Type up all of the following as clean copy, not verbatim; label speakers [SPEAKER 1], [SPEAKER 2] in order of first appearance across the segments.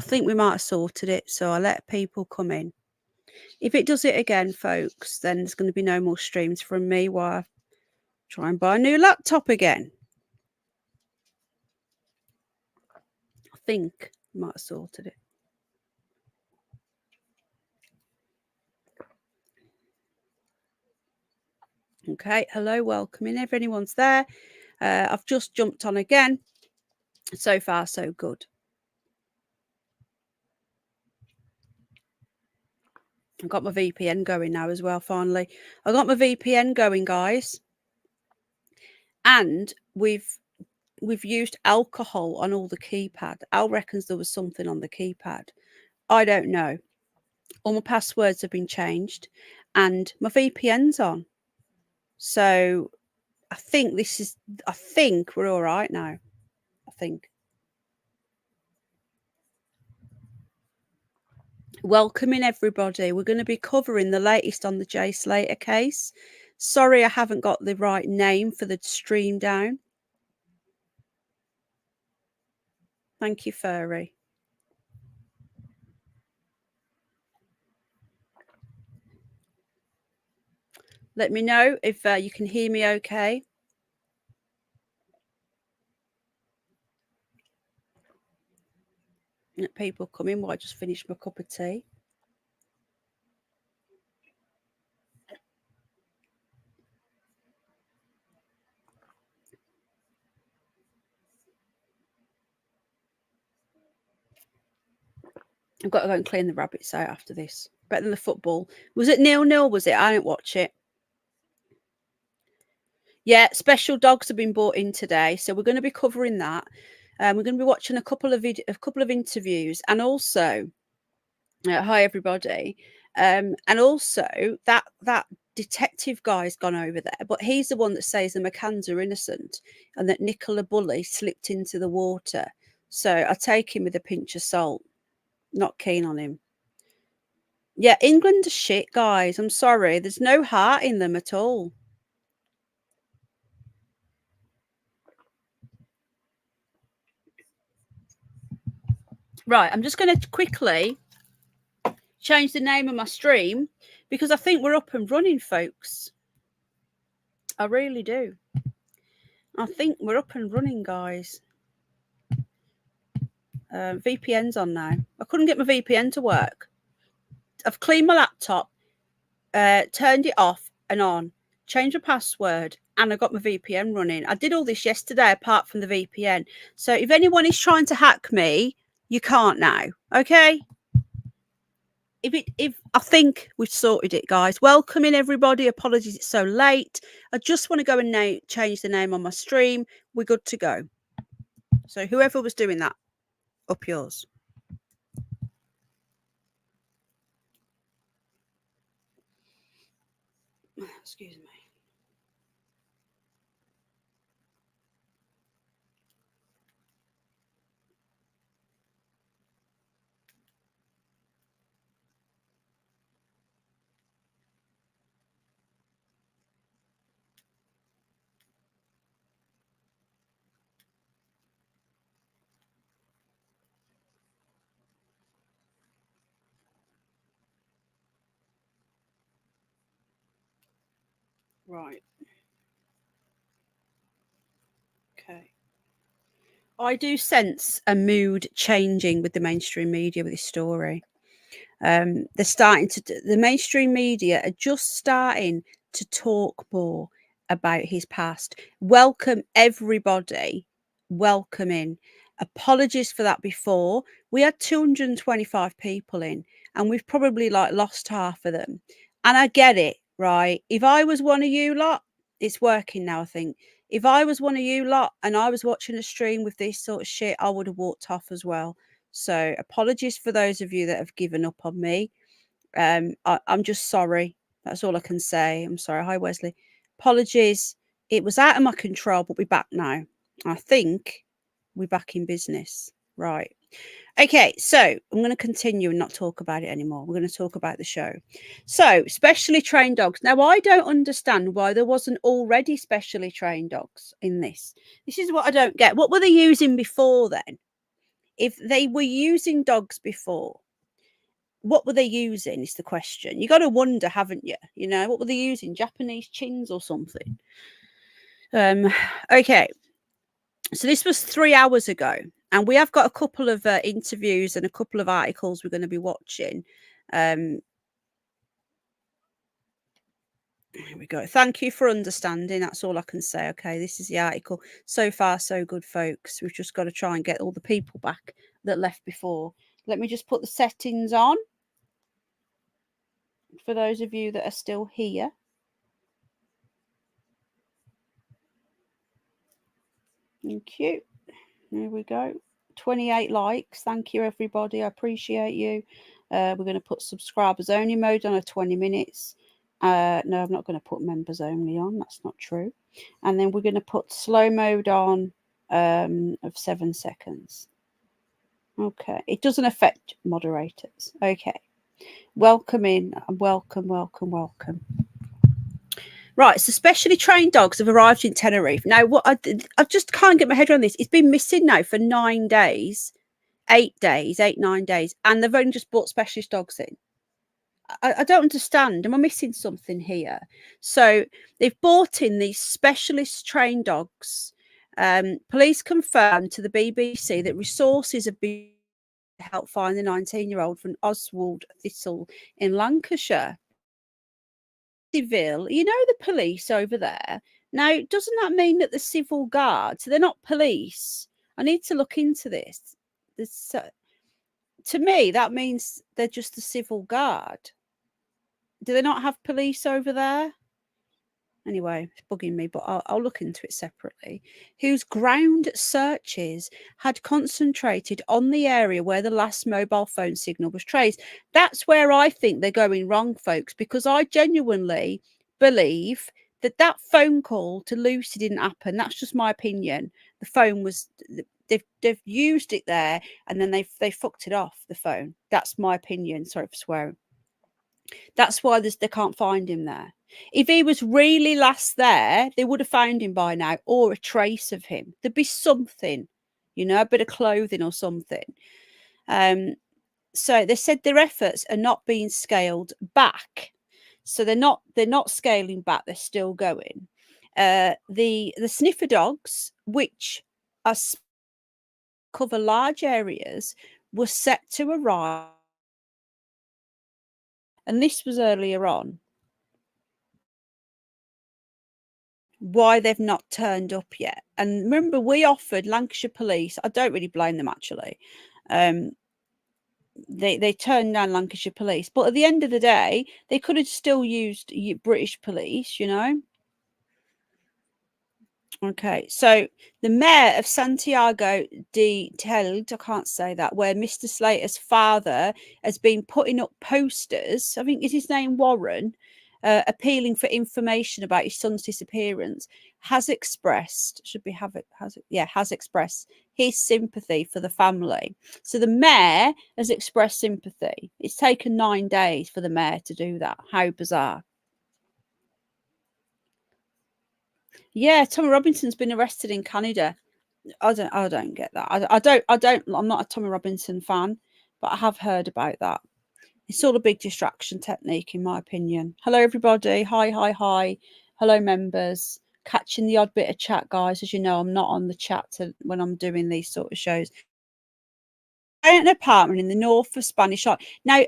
[SPEAKER 1] I think we might have sorted it, so I'll let people come in. If it does it again, folks, then there's going to be no more streams from me while I try and buy a new laptop again. I think we might have sorted it. Okay, hello, welcome in. If anyone's there, I've just jumped on again. So far, so good. I've got my VPN going now as well, finally. I got my VPN going, guys. And we've used alcohol on all the keypad. Al reckons there was something on the keypad. I don't know. All my passwords have been changed and my VPN's on. So I think we're all right now. I think. Welcoming everybody. We're going to be covering the latest on the Jay Slater case. Sorry, I haven't got the right name for the stream down. Thank you, Furry. Let me know if you can hear me okay. Let people come in while I just finish my cup of tea. I've got to go and clean the rabbits out after this. Better than the football. Was it 0-0? Was it? I didn't watch it. Yeah, special dogs have been brought in today, so we're going to be covering that. We're going to be watching a couple of interviews, and also, hi everybody, and also that detective guy's gone over there, but he's the one that says the McCanns are innocent and that Nicola Bulley slipped into the water. So I take him with a pinch of salt. Not keen on him. Yeah, England are shit, guys. I'm sorry. There's no heart in them at all. Right, I'm just going to quickly change the name of my stream because I think we're up and running, folks. I really do. I think we're up and running, guys. VPN's on now. I couldn't get my VPN to work. I've cleaned my laptop, turned it off and on, changed the password, and I got my VPN running. I did all this yesterday apart from the VPN. So if anyone is trying to hack me, you can't now. Okay? If I think we've sorted it, guys. Welcome in, everybody. Apologies it's so late. I just want to go and change the name on my stream. We're good to go. So whoever was doing that, up yours. Excuse me. Right. Okay. I do sense a mood changing with the mainstream media with this story. The mainstream media are just starting to talk more about his past. Welcome everybody. Welcome in. Apologies for that before. We had 225 people in and we've probably lost half of them. And I get it, right? If I was one of you lot, it's working now, I think. If I was one of you lot and I was watching a stream with this sort of shit, I would have walked off as well. So apologies for those of you that have given up on me. I'm just sorry. That's all I can say. I'm sorry. Hi, Wesley. Apologies. It was out of my control, but we're back now. I think we're back in business. Right. Okay, so I'm going to continue and not talk about it anymore. We're going to talk about the show. So, specially trained dogs. Now, I don't understand why there wasn't already specially trained dogs in this. This is what I don't get. What were they using before then? if they were using dogs before, what were they using is the question. You got to wonder, haven't you? You know, what were they using? Japanese chins or something? Okay. So this was 3 hours ago, and we have got a couple of interviews and a couple of articles we're going to be watching. Here we go. Thank you for understanding. That's all I can say. Okay, this is the article. So far, so good, folks. We've just got to try and get all the people back that left before. Let me just put the settings on for those of you that are still here. Thank you. There we go. 28 likes. Thank you, everybody. I appreciate you. We're going to put subscribers only mode on at 20 minutes. No, I'm not going to put members only on. That's not true. And then we're going to put slow mode on of 7 seconds. Okay. It doesn't affect moderators. Okay. Welcome in. Welcome, welcome, welcome. Right, so specially trained dogs have arrived in Tenerife. Now, what I just can't get my head around this. It's been missing now for 9 days, 8 days, 9 days, and they've only just brought specialist dogs in. I don't understand. Am I missing something here? So they've brought in these specialist trained dogs. Police confirmed to the BBC that resources have been to help find the 19-year-old from Oswald Thistle in Lancashire. Civil, you know, the police over there. Now, doesn't that mean that the civil guards, they're not police? I need to look into this. To me, that means they're just the civil guard. Do they not have police over there? Anyway, it's bugging me, but I'll look into it separately. Whose ground searches had concentrated on the area where the last mobile phone signal was traced. That's where I think they're going wrong, folks, because I genuinely believe that that phone call to Lucy didn't happen. That's just my opinion. The phone was, they've used it there, and then they fucked it off, the phone. That's my opinion. Sorry for swearing. That's why they can't find him there. If he was really last there, they would have found him by now, or a trace of him. There'd be something, you know, a bit of clothing or something. So they said their efforts are not being scaled back. So they're not scaling back. They're still going. The sniffer dogs, which are cover large areas, were set to arrive. And this was earlier on. Why they've not turned up yet. And remember, we offered Lancashire Police, I don't really blame them actually. They turned down Lancashire Police, but at the end of the day, they could have still used British police, you know. Okay, so the mayor of Santiago de Telde, I can't say that, where Mr. Slater's father has been putting up posters. I think is his name Warren, appealing for information about his son's disappearance, has expressed has expressed his sympathy for the family. So the mayor has expressed sympathy. It's taken 9 days for the mayor to do that. How bizarre. Yeah, Tommy Robinson's been arrested in Canada. I don't get that. I'm not a Tommy Robinson fan, but I have heard about that. It's all a big distraction technique, in my opinion. Hello, everybody. Hi. Hello, members. Catching the odd bit of chat, guys. As you know, I'm not on the chat when I'm doing these sort of shows. An apartment in the north of Spanish Island. Now,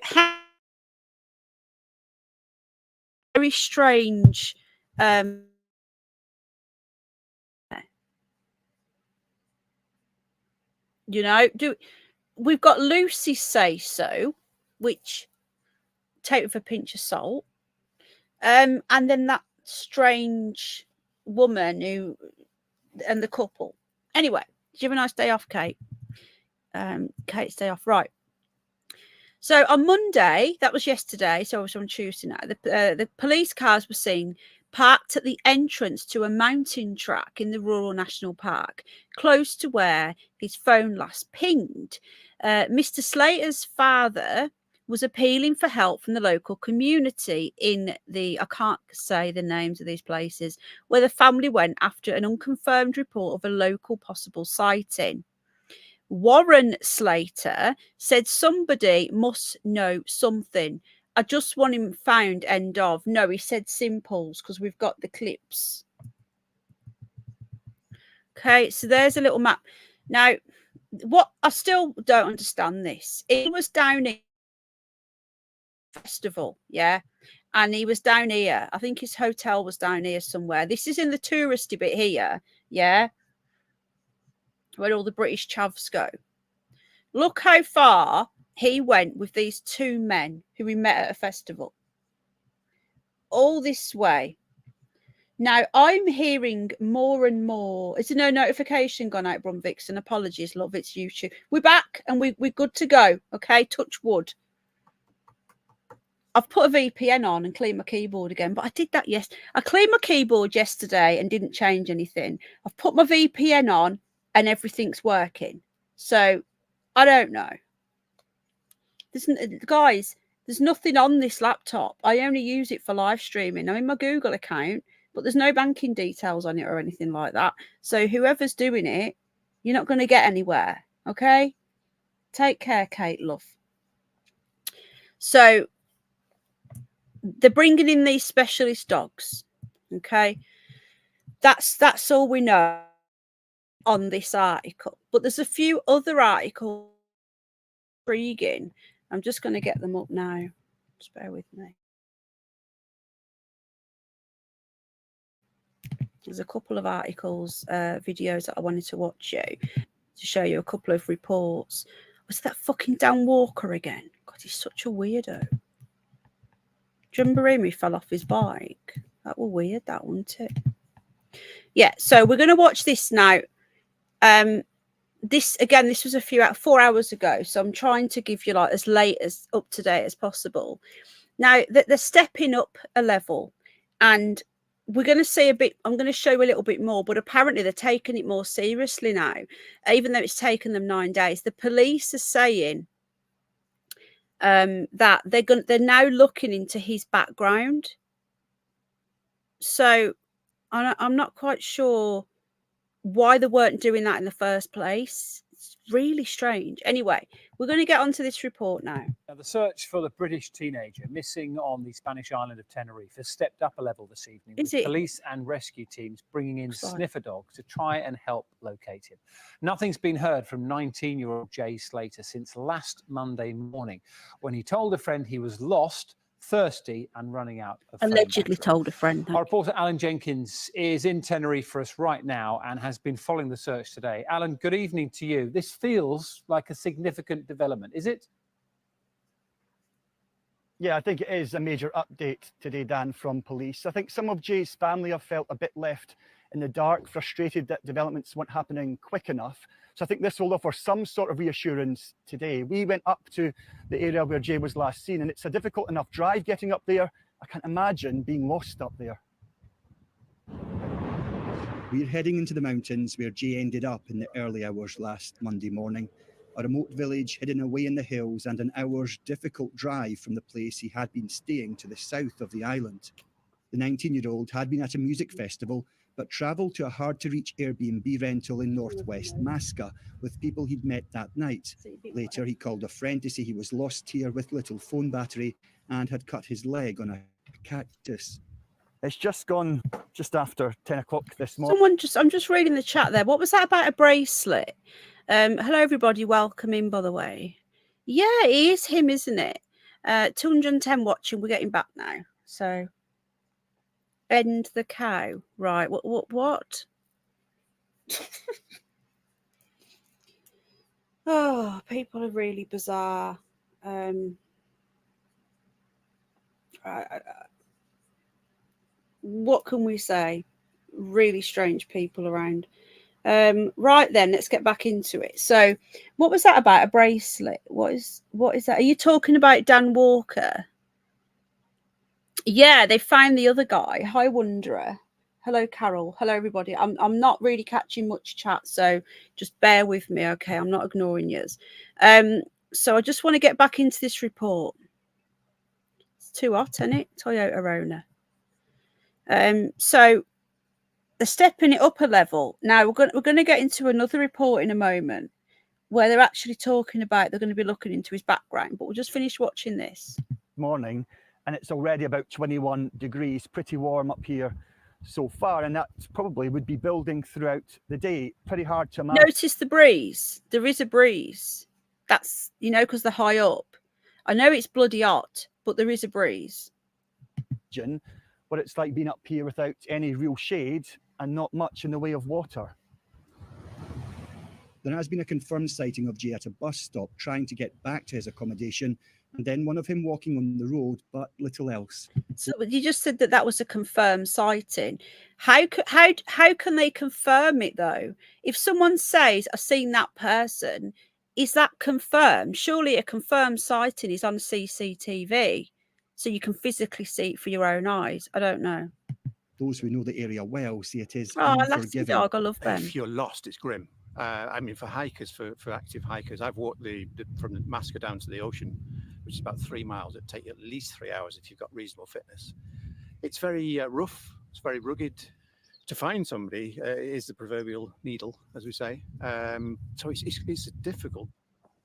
[SPEAKER 1] very strange. You know, we've got Lucy say so, which take with a pinch of salt, and then that strange woman who and the couple. Anyway, did you have a nice day off, Kate? Kate's day off, right? So on Monday, that was yesterday, so I was on Tuesday now. The police cars were seen parked at the entrance to a mountain track in the Rural National Park, close to where his phone last pinged. Mr. Slater's father was appealing for help from the local community in I can't say the names of these places, where the family went after an unconfirmed report of a local possible sighting. Warren Slater said somebody must know something. I just want him found, end of. No, he said simples because we've got the clips. Okay, so there's a little map. Now, what I still don't understand this. He was down in festival, yeah, and he was down here. I think his hotel was down here somewhere. This is in the touristy bit here, yeah, where all the British chavs go. Look how far he went with these two men who we met at a festival. All this way. Now, I'm hearing more and more. Is there no notification gone out, Brum Vixen? Apologies, love, it's YouTube. We're back and we're good to go. Okay, touch wood. I've put a VPN on and cleaned my keyboard again, but I did that I cleaned my keyboard yesterday and didn't change anything. I've put my VPN on and everything's working. So I don't know. Guys, there's nothing on this laptop. I only use it for live streaming. I'm in my Google account, but there's no banking details on it or anything like that. So whoever's doing it, you're not going to get anywhere. Okay? Take care, Kate, love. So they're bringing in these specialist dogs. Okay? That's all we know on this article. But there's a few other articles intriguing. I'm just going to get them up now. Just bear with me. There's a couple of articles, videos that I wanted to watch you to show you a couple of reports. Was that fucking Dan Walker again? God, he's such a weirdo. Do you remember him? He fell off his bike. That was weird, that, wasn't it? Yeah, so we're going to watch this now. This was 4 hours ago, so I'm trying to give you like as late as up to date as possible. Now they're stepping up a level, and we're going to see a bit. I'm going to show you a little bit more, but apparently they're taking it more seriously now, even though it's taken them 9 days. The police are saying that they're now looking into his background. So I'm not quite sure why they weren't doing that in the first place. It's really strange. Anyway, we're going to get onto this report now.
[SPEAKER 2] Now, the search for the British teenager missing on the Spanish island of Tenerife has stepped up a level this evening, with police and rescue teams bringing in sniffer dogs to try and help locate him. Nothing's been heard from 19-year-old Jay Slater since last Monday morning, when he told a friend he was lost, thirsty and running out of
[SPEAKER 1] allegedly told a friend.
[SPEAKER 2] Our reporter Alan Jenkins is in Tenerife for us right now and has been following the search today. Alan, good evening to you. This feels like a significant development, is it?
[SPEAKER 3] Yeah, I think it is a major update today, Dan, from police. I think some of Jay's family have felt a bit left in the dark, frustrated that developments weren't happening quick enough. So I think this will offer some sort of reassurance today. We went up to the area where Jay was last seen, and it's a difficult enough drive getting up there. I can't imagine being lost up there.
[SPEAKER 4] We're heading into the mountains where Jay ended up in the early hours last Monday morning. A remote village hidden away in the hills, and an hour's difficult drive from the place he had been staying to the south of the island. The 19-year-old had been at a music festival, but travelled to a hard-to-reach Airbnb rental in northwest Masca with people he'd met that night. Later, he called a friend to say he was lost here with little phone battery and had cut his leg on a cactus.
[SPEAKER 3] It's just gone just after 10 o'clock this morning.
[SPEAKER 1] I'm just reading the chat there. What was that about a bracelet? Hello, everybody. Welcome in, by the way. Yeah, it is him, isn't it? 210 watching. We're getting back now. So, end the cow. Right. What? Oh, people are really bizarre. What can we say? Really strange people around. Right then, let's get back into it. So, what was that about? A bracelet? What is that? Are you talking about Dan Walker? Yeah, they found the other guy. Hi, Wanderer. Hello, Carol. Hello, everybody. I'm not really catching much chat, so just bear with me, okay? I'm not ignoring yous. So I just want to get back into this report. It's too hot, isn't it? Toyota Rona. So they're stepping it up a level. Now we're going to get into another report in a moment, where they're actually talking about they're going to be looking into his background. But we'll just finish watching this.
[SPEAKER 3] Morning, and it's already about 21 degrees, pretty warm up here so far, and that probably would be building throughout the day. Pretty hard to imagine.
[SPEAKER 1] Notice the breeze. There is a breeze. That's, you know, because they're high up. I know it's bloody hot, but there is a breeze.
[SPEAKER 3] What it's like being up here without any real shade and not much in the way of water.
[SPEAKER 4] There has been a confirmed sighting of Jay at a bus stop trying to get back to his accommodation, and then one of him walking on the road, but little else.
[SPEAKER 1] So you just said that that was a confirmed sighting. How can they confirm it though? If someone says, "I've seen that person," is that confirmed? Surely a confirmed sighting is on CCTV, so you can physically see it for your own eyes. I don't know.
[SPEAKER 4] Those who know the area well say it is
[SPEAKER 1] Oh, that's
[SPEAKER 4] unforgiving.
[SPEAKER 1] dog. I love them.
[SPEAKER 5] If you're lost, it's grim. I mean, for hikers, for active hikers, I've walked from Masca down to the ocean, which is about 3 miles. It'd take you at least 3 hours if you've got reasonable fitness. It's very rough. It's very rugged. To find somebody is the proverbial needle, as we say. So it's difficult.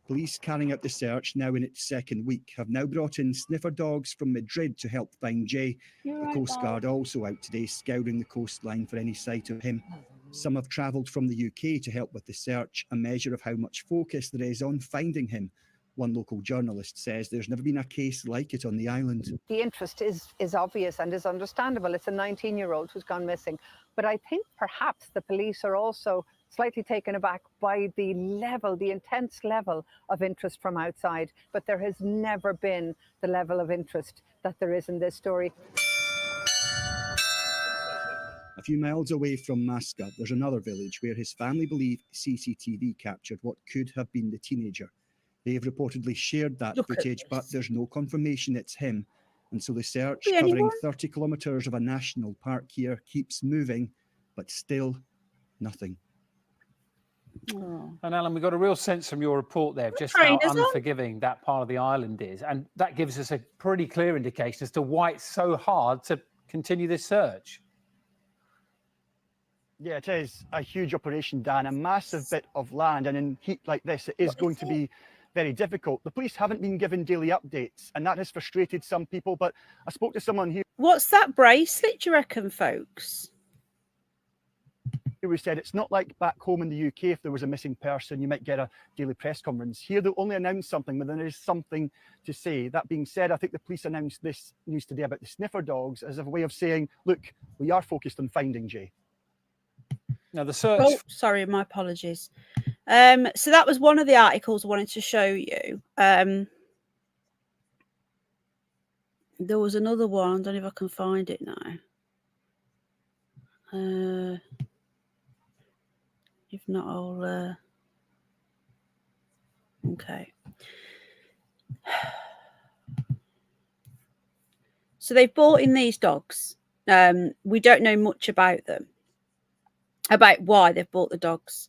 [SPEAKER 4] Police carrying out the search, now in its second week, have now brought in sniffer dogs from Madrid to help find Jay. The Coast Guard also out today scouring the coastline for any sight of him. Some have travelled from the UK to help with the search, a measure of how much focus there is on finding him. One local journalist says there's never been a case like it on the island.
[SPEAKER 6] The interest is obvious and is understandable. It's a 19-year-old who's gone missing. But I think perhaps the police are also slightly taken aback by the intense level of interest from outside. But there has never been the level of interest that there is in this story.
[SPEAKER 4] A few miles away from Masca, there's another village where his family believe CCTV captured what could have been the teenager. They've reportedly shared that footage, but there's no confirmation it's him. And so the search, covering 30 kilometres of a national park here, keeps moving, but still nothing.
[SPEAKER 2] Oh. And Alan, we got a real sense from your report there of just how unforgiving that part of the island is. And that gives us a pretty clear indication as to why it's so hard to continue this search.
[SPEAKER 3] Yeah, it is a huge operation, Dan, a massive bit of land. And in heat like this, it is going to be very difficult. The police haven't been given daily updates, and that has frustrated some people. But I spoke to someone here.
[SPEAKER 1] What's that bracelet, do you reckon, folks?
[SPEAKER 3] Who said it's not like back home in the UK. If there was a missing person, you might get a daily press conference. Here, they'll only announce something, but there is something to say. That being said, I think the police announced this news today about the sniffer dogs as a way of saying, look, we are focused on finding Jay.
[SPEAKER 2] Now the search.
[SPEAKER 1] Oh, sorry, my apologies. So that was one of the articles I wanted to show you. There was another one. I don't know if I can find it now. If not, I'll. Okay. So they've bought in these dogs. We don't know much about them, about why they've bought the dogs.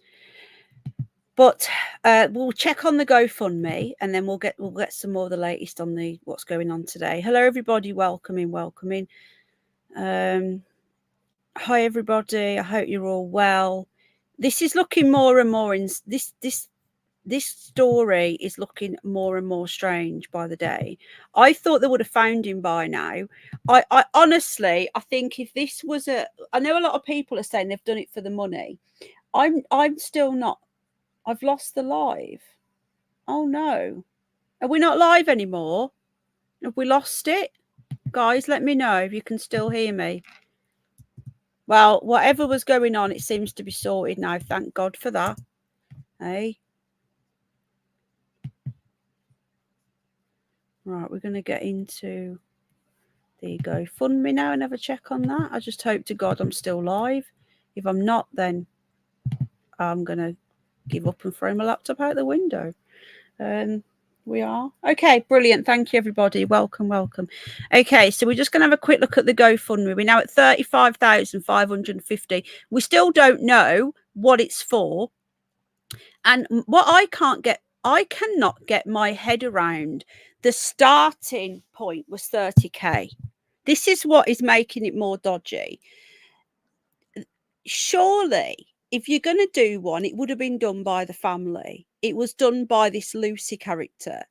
[SPEAKER 1] But we'll check on the GoFundMe, and then we'll get some more of the latest on what's going on today. Hello, everybody. Welcome in. Hi, everybody. I hope you're all well. This is looking more and more in this story is looking more and more strange by the day. I thought they would have found him by now. I honestly, I think if this was I know a lot of people are saying they've done it for the money. I'm still not. I've lost the live. Oh no. Are we not live anymore? Have we lost it? Guys, let me know if you can still hear me. Well, whatever was going on, it seems to be sorted now. Thank God for that. Hey. Right, we're going to get into the GoFundMe now and have a check on that. I just hope to God I'm still live. If I'm not, then I'm going to give up and throw my laptop out the window. We are. Okay, brilliant. Thank you, everybody. Welcome. Okay, so we're just going to have a quick look at the GoFundMe. We're now at 35,550. We still don't know what it's for. And what I cannot get my head around, the starting point was 30k. This is what is making it more dodgy. Surely, if you're going to do one, it would have been done by the family. it was done by this Lucy character.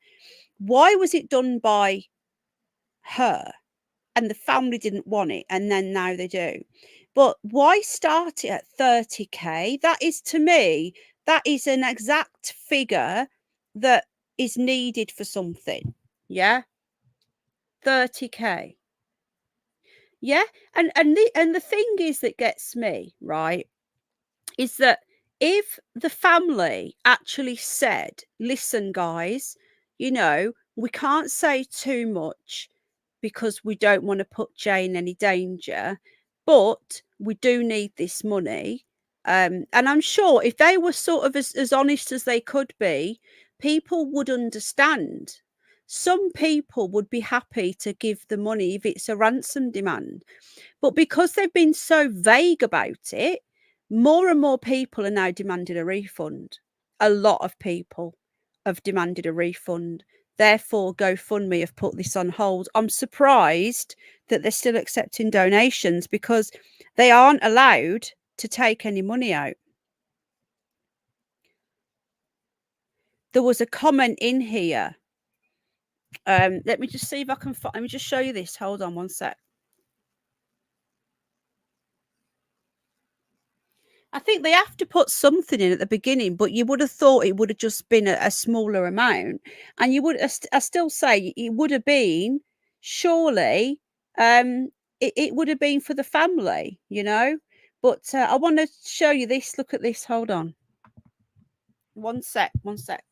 [SPEAKER 1] Why was it done by her? And the family didn't want it, and then now they do. But why start it at 30k? That is, to me, that is an exact figure that is needed for something. Yeah, 30k. Yeah, and the thing is that gets me, right, is that if the family actually said, listen, guys, you know, we can't say too much because we don't want to put Jay in any danger, but we do need this money. And I'm sure if they were sort of as honest as they could be, people would understand. Some people would be happy to give the money if it's a ransom demand. But because they've been so vague about it, more and more people are now demanding a refund. A lot of people have demanded a refund. Therefore, GoFundMe have put this on hold. I'm surprised that they're still accepting donations because they aren't allowed to take any money out. There was a comment in here. Let me just see if I can find. Let me just show you this. Hold on one sec. I think they have to put something in at the beginning, but you would have thought it would have just been a smaller amount. And you would, I still say it would have been, surely, it would have been for the family, you know. But I want to show you this. Look at this. Hold on. One sec. One sec.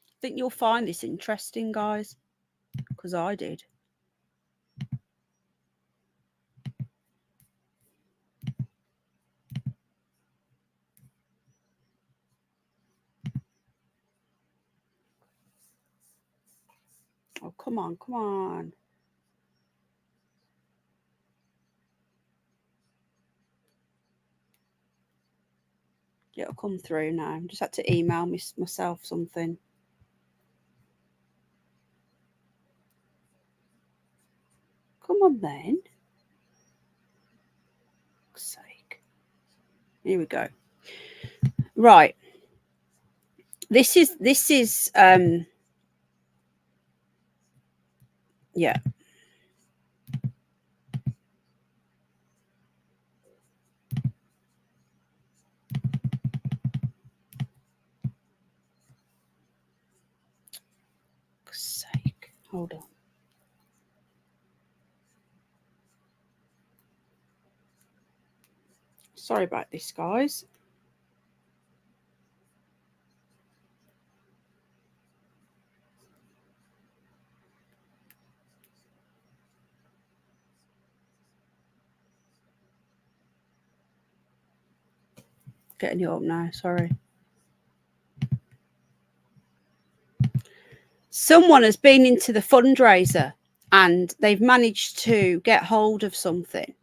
[SPEAKER 1] I think you'll find this interesting, guys, because I did. Oh, come on, come on. It'll come through now. Just had to email myself something. Come on then. For fuck's sake. Here we go. Right. This is yeah. For sake. Hold on. Sorry about this, guys. Getting you up now, sorry. Someone has been into the fundraiser and they've managed to get hold of something.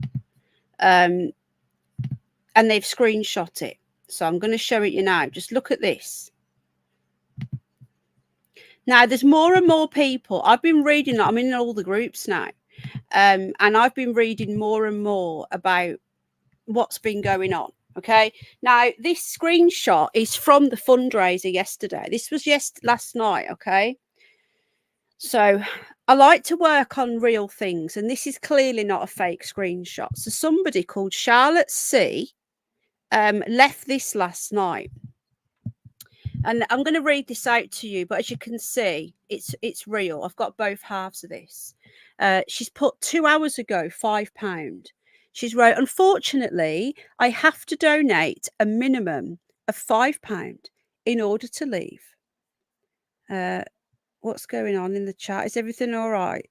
[SPEAKER 1] And they've screenshot it. So I'm going to show it you now. Just look at this. Now, there's more and more people. I've been reading, I'm in all the groups now. And I've been reading more and more about what's been going on. Okay. Now, this screenshot is from the fundraiser yesterday. This was last night. Okay. So I like to work on real things. And this is clearly not a fake screenshot. So somebody called Charlotte C. Left this last night. And I'm going to read this out to you, but as you can see, it's real. I've got both halves of this. She's put 2 hours ago, £5. She's wrote, unfortunately, I have to donate a minimum of £5 in order to leave. What's going on in the chat? Is everything all right?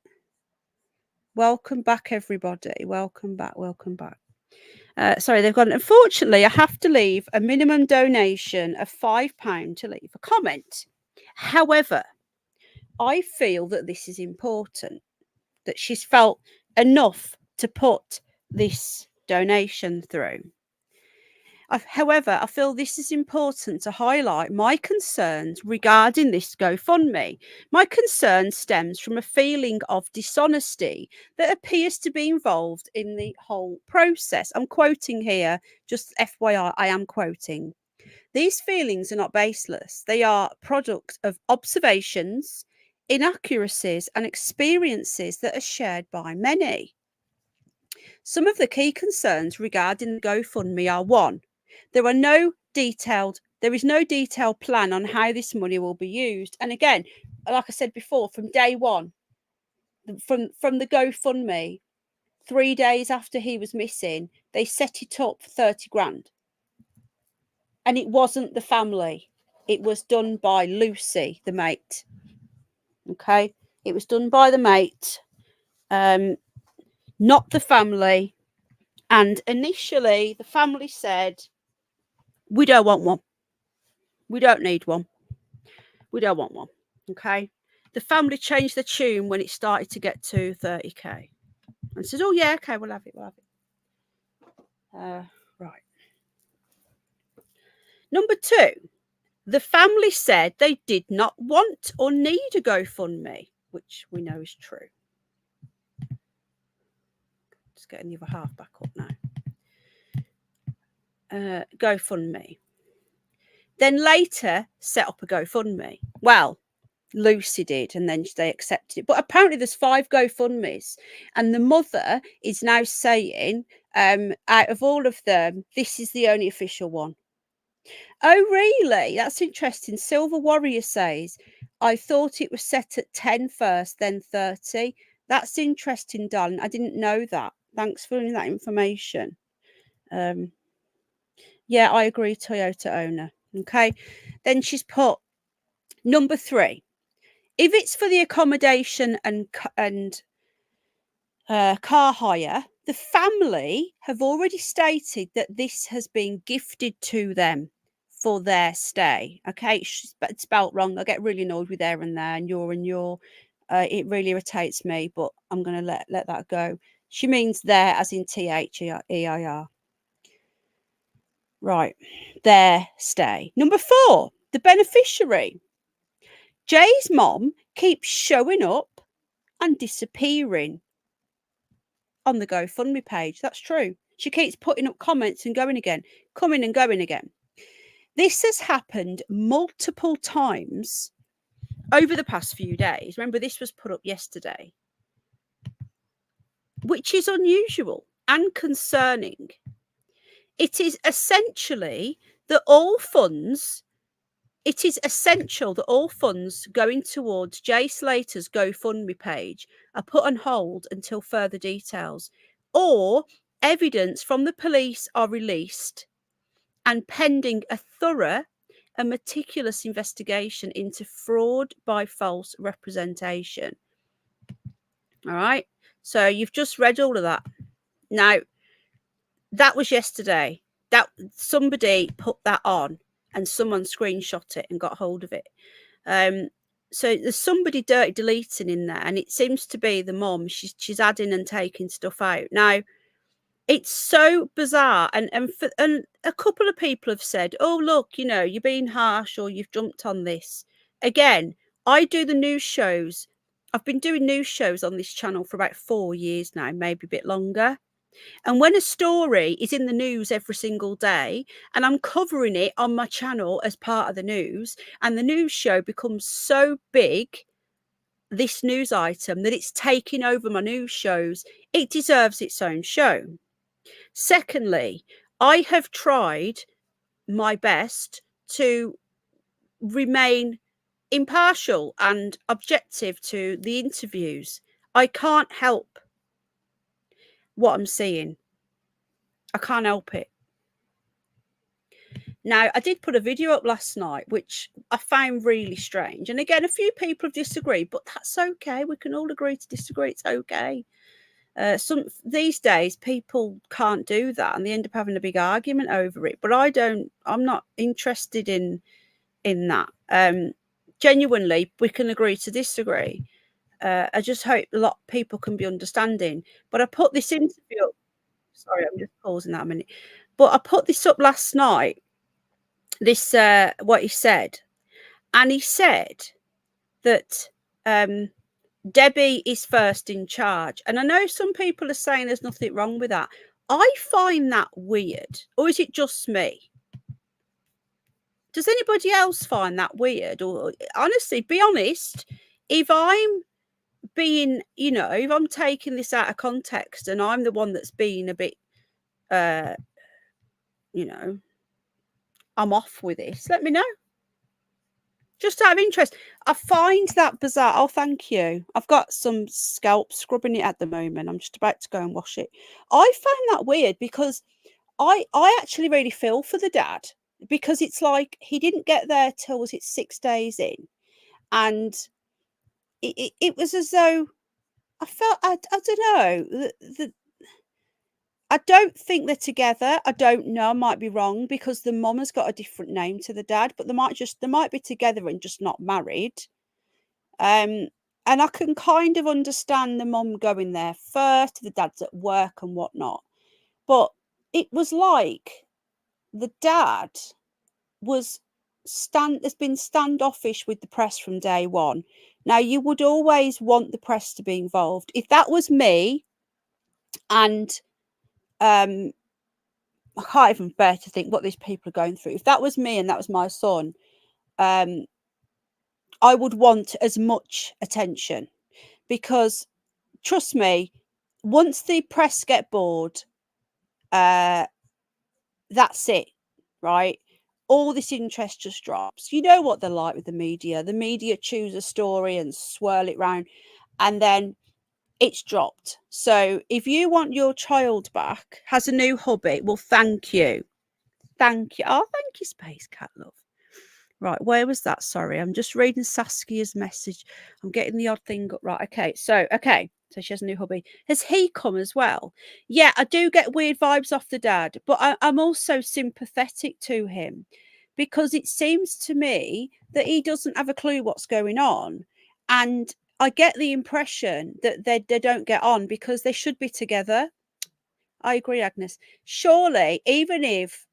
[SPEAKER 1] Welcome back, everybody. Welcome back. Welcome back. Sorry, they've gone, unfortunately, I have to leave a minimum donation of £5 to leave a comment. However, I feel that this is important, that she's felt enough to put this donation through. However, I feel this is important to highlight my concerns regarding this GoFundMe. My concern stems from a feeling of dishonesty that appears to be involved in the whole process. I'm quoting here, just FYI, I am quoting. These feelings are not baseless. They are a product of observations, inaccuracies, and experiences that are shared by many. Some of the key concerns regarding the GoFundMe are: 1, there is no detailed plan on how this money will be used. And again, like I said before, from day one, from the GoFundMe, 3 days after he was missing, they set it up for 30 grand. And it wasn't the family. It was done by Lucy, the mate. Okay. It was done by the mate, not the family. And initially, the family said, we don't want one. We don't need one. We don't want one. Okay. The family changed the tune when it started to get to 30k and said, oh, yeah, okay, we'll have it. We'll have it. Right. Number 2, the family said they did not want or need a GoFundMe, which we know is true. Just getting the other half back up now. GoFundMe. Then later set up a GoFundMe. Well, Lucy did, and then they accepted it. But apparently there's 5 GoFundMes, and the mother is now saying, out of all of them, this is the only official one. Oh, really? That's interesting. Silver Warrior says, I thought it was set at 10 first, then 30. That's interesting, darling. I didn't know that. Thanks for that information. Yeah, I agree, Toyota owner. Okay. Then she's put number 3. If it's for the accommodation and car hire, the family have already stated that this has been gifted to them for their stay. Okay, it's spelt wrong. I get really annoyed with there and there and your. It really irritates me, but I'm going to let that go. She means there as in THEIR. Right, their stay. Number 4, the beneficiary. Jay's mom keeps showing up and disappearing on the GoFundMe page. That's true. She keeps putting up comments and going again, coming and going again. This has happened multiple times over the past few days. Remember, this was put up yesterday, which is unusual and concerning. It is essentially that all funds going towards Jay Slater's GoFundMe page are put on hold until further details or evidence from the police are released and pending a thorough and meticulous investigation into fraud by false representation. All right. So you've just read all of that. Now, that was yesterday. That somebody put that on and someone screenshot it and got hold of it. So there's somebody dirty deleting in there, and it seems to be the mom. She's adding and taking stuff out. Now, it's so bizarre, and a couple of people have said, oh, look, you're being harsh or you've jumped on this. Again, I do the news shows. I've been doing news shows on this channel for about 4 years now, maybe a bit longer. And when a story is in the news every single day and I'm covering it on my channel as part of the news, and the news show becomes so big, this news item, that it's taking over my news shows, it deserves its own show. Secondly, I have tried my best to remain impartial and objective to the interviews. I can't help what I'm seeing. I can't help it. Now, I did put a video up last night, which I found really strange. And again, a few people have disagreed, but that's okay. We can all agree to disagree. It's okay. These days, people can't do that, and they end up having a big argument over it. But I'm not interested in that. Genuinely, we can agree to disagree. I just hope a lot of people can be understanding. But I put this interview up. Sorry, I'm just pausing that a minute. But I put this up last night, this what he said. And he said that Debbie is first in charge. And I know some people are saying there's nothing wrong with that. I find that weird. Or is it just me? Does anybody else find that weird? Or honestly, be honest, if I'm being, you know, if I'm taking this out of context and I'm the one that's being a bit, you know, I'm off with this, let me know. Just out of interest. I find that bizarre. Oh, thank you. I've got some scalp scrubbing it at the moment. I'm just about to go and wash it. I find that weird because I actually really feel for the dad, because it's like he didn't get there till, was it 6 days in? And it was as though I felt, I don't know, I don't think they're together. I don't know. I might be wrong, because the mum has got a different name to the dad, but they might be together and just not married. And I can kind of understand the mum going there first, the dad's at work and whatnot. But it was like the dad has been standoffish with the press from day one. Now, you would always want the press to be involved. If that was me, and I can't even bear to think what these people are going through. If that was me and that was my son, I would want as much attention, because trust me, once the press get bored, that's it, right? All this interest just drops. You know what they're like with the media. The media choose a story and swirl it round, and then it's dropped. So if you want your child back, has a new hubby, well, thank you. Thank you. Oh, thank you, Space Cat Love. Right, where was that? Sorry, I'm just reading Saskia's message. I'm getting the odd thing up. Right, okay. So she has a new hubby. Has he come as well? Yeah, I do get weird vibes off the dad, but I'm also sympathetic to him, because it seems to me that he doesn't have a clue what's going on. And I get the impression that they don't get on, because they should be together. I agree, Agnes. Surely, even if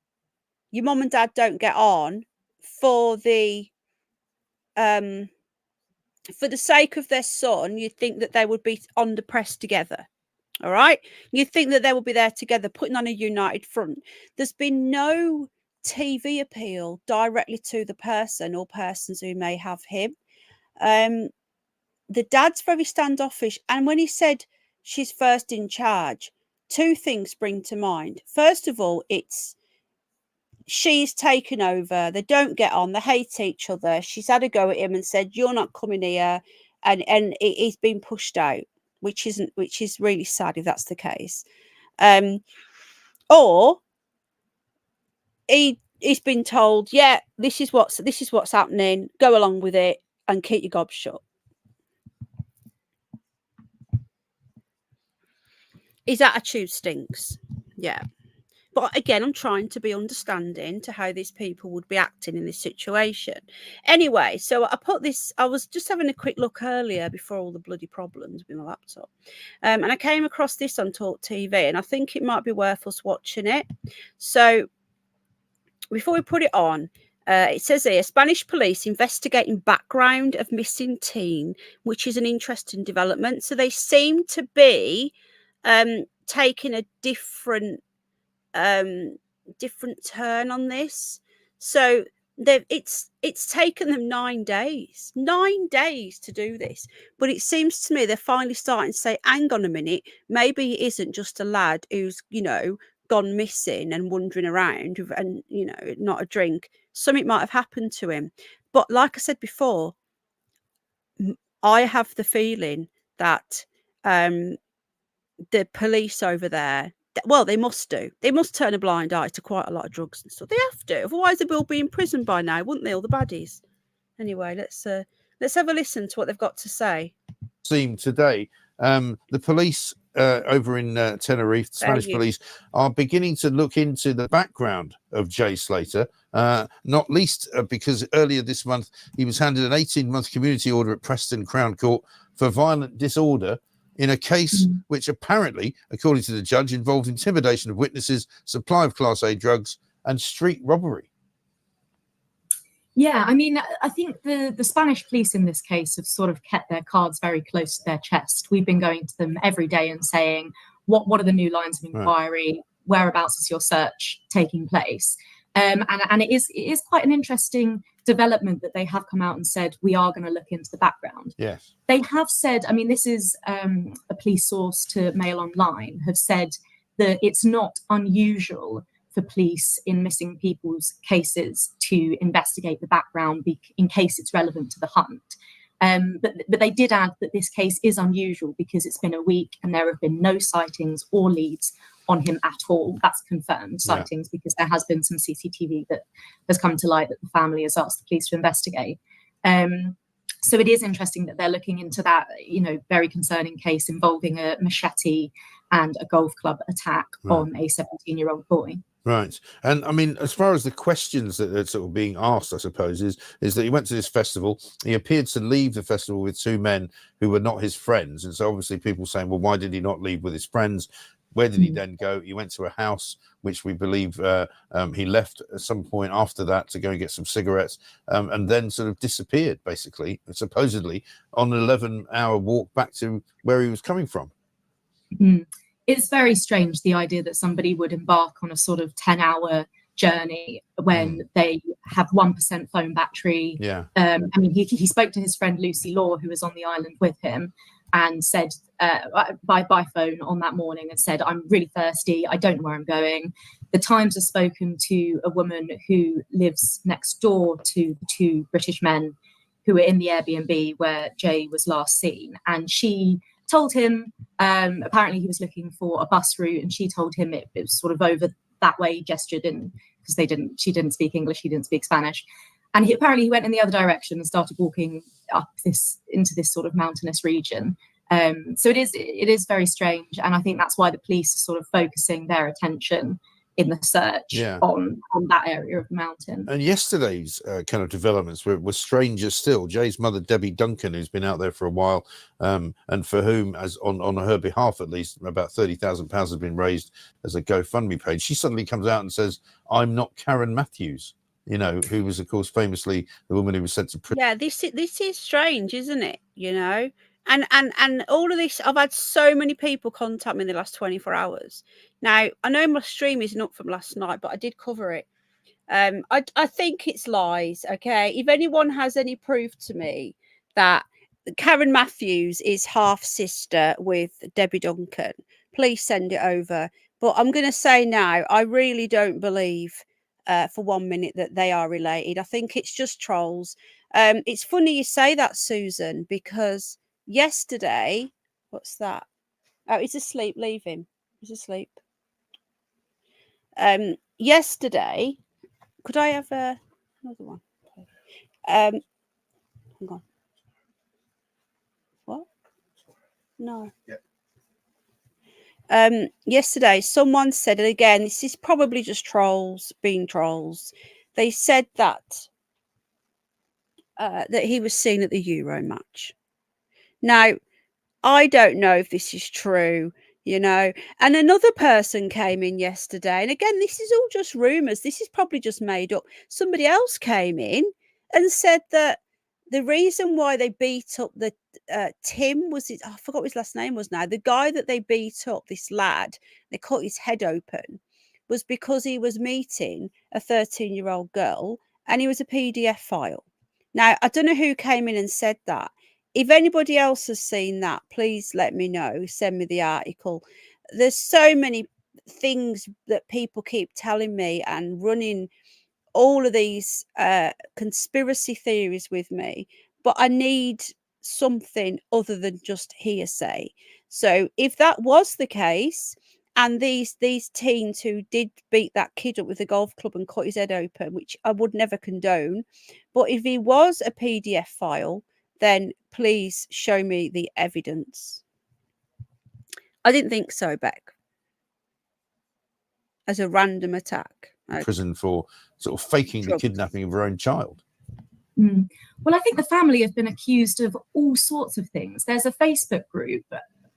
[SPEAKER 1] your mum and dad don't get on, for the sake of their son, you'd think that they would be on the press together. All right, you'd think that they would be there together, putting on a united front. There's been no TV appeal directly to the person or persons who may have him. The dad's very standoffish, and when he said she's first in charge, two things spring to mind. First of all, it's she's taken over. They don't get on. They hate each other. She's had a go at him and said, "You're not coming here," and he's been pushed out, which is really sad if that's the case. Or he's been told, "Yeah, this is what's happening. Go along with it and keep your gob shut." His attitude stinks. Yeah. But again, I'm trying to be understanding to how these people would be acting in this situation. Anyway, so I put this, I was just having a quick look earlier before all the bloody problems with my laptop. And I came across this on Talk TV, and I think it might be worth us watching it. So before we put it on, it says here, Spanish police investigating background of missing teen, which is an interesting development. So they seem to be taking a different turn on this. So it's taken them 9 days to do this, but it seems to me they're finally starting to say, hang on a minute, maybe it isn't just a lad who's, you know, gone missing and wandering around and, you know, not a drink. Something might have happened to him. But like I said before, I have the feeling that the police over there, well, they must turn a blind eye to quite a lot of drugs and stuff. They have to, otherwise they will be in prison by now, wouldn't they, all the baddies? Anyway, let's have a listen to what they've got to say.
[SPEAKER 7] Today, the police over in Tenerife, Spanish police, are beginning to look into the background of Jay Slater, not least because earlier this month he was handed an 18-month community order at Preston Crown Court for violent disorder in a case which apparently, according to the judge, involved intimidation of witnesses, supply of Class A drugs, and street robbery.
[SPEAKER 8] Yeah, I mean, I think the Spanish police in this case have sort of kept their cards very close to their chest. We've been going to them every day and saying, what are the new lines of inquiry? Right. Whereabouts is your search taking place? And it is quite an interesting development that they have come out and said, we are going to look into the background.
[SPEAKER 7] Yes.
[SPEAKER 8] They have said, I mean, this is a police source to Mail Online, have said that it's not unusual for police in missing people's cases to investigate the background in case it's relevant to the hunt. But they did add that this case is unusual because it's been a week and there have been no sightings or leads on him at all. That's confirmed sightings because there has been some CCTV that has come to light that the family has asked the police to investigate. So it is interesting that they're looking into that, very concerning case involving a machete and a golf club attack on a 17-year-old boy.
[SPEAKER 7] Right. And I mean, as far as the questions that are sort of being asked, I suppose, is that he went to this festival. He appeared to leave the festival with two men who were not his friends. And so obviously people saying, well, why did he not leave with his friends? Where did he then go? He went to a house, which we believe he left at some point after that to go and get some cigarettes, and then sort of disappeared, basically, supposedly, on an 11-hour walk back to where he was coming from.
[SPEAKER 8] It's very strange, the idea that somebody would embark on a sort of 10-hour journey when they have 1% phone battery.
[SPEAKER 7] Yeah.
[SPEAKER 8] I mean, he spoke to his friend Lucy Law, who was on the island with him, and said by phone on that morning and said, I'm really thirsty. I don't know where I'm going. The Times has spoken to a woman who lives next door to the two British men who were in the Airbnb where Jay was last seen. And she told him, apparently he was looking for a bus route, and she told him it was sort of over that way. He gestured in because she didn't speak English, he didn't speak Spanish. And he went in the other direction and started walking up into this sort of mountainous region. So it is very strange. And I think that's why the police are sort of focusing their attention in the search on that area of the mountain.
[SPEAKER 7] And yesterday's kind of developments were stranger still. Jay's mother, Debbie Duncan, who's been out there for a while, and for whom, as on her behalf at least, about £30,000 has been raised as a GoFundMe page. She suddenly comes out and says, I'm not Karen Matthews, who was, of course, famously the woman who was sent to prison.
[SPEAKER 1] Yeah, this is strange, isn't it? And all of this, I've had so many people contact me in the last 24 hours. Now, I know my stream isn't up from last night, but I did cover it. I think it's lies, okay? If anyone has any proof to me that Karen Matthews is half-sister with Debbie Duncan, please send it over. But I'm going to say now, I really don't believe for 1 minute that they are related. I think it's just trolls. It's funny you say that, Susan, because yesterday, what's that? Oh, he's asleep. Leave him. He's asleep. Yesterday, could I have another one? Hang on. What? No. Yeah. Yesterday, someone said, and again, this is probably just trolls being trolls. They said that he was seen at the Euro match. Now, I don't know if this is true, and another person came in yesterday. And again, this is all just rumours. This is probably just made up. Somebody else came in and said that the reason why they beat up the Tim was I forgot what his last name was now. The guy that they beat up, this lad, they cut his head open, was because he was meeting a 13-year-old girl and he was a PDF file. Now, I don't know who came in and said that. If anybody else has seen that, please let me know. Send me the article. There's so many things that people keep telling me and running all of these conspiracy theories with me, but I need something other than just hearsay. So if that was the case, and these teens who did beat that kid up with a golf club and cut his head open, which I would never condone, but if he was a PDF file, then please show me the evidence. I didn't think so, Beck. As a random attack. Okay.
[SPEAKER 7] Prison for sort of faking the kidnapping of her own child.
[SPEAKER 8] Well, I think the family have been accused of all sorts of things. There's a Facebook group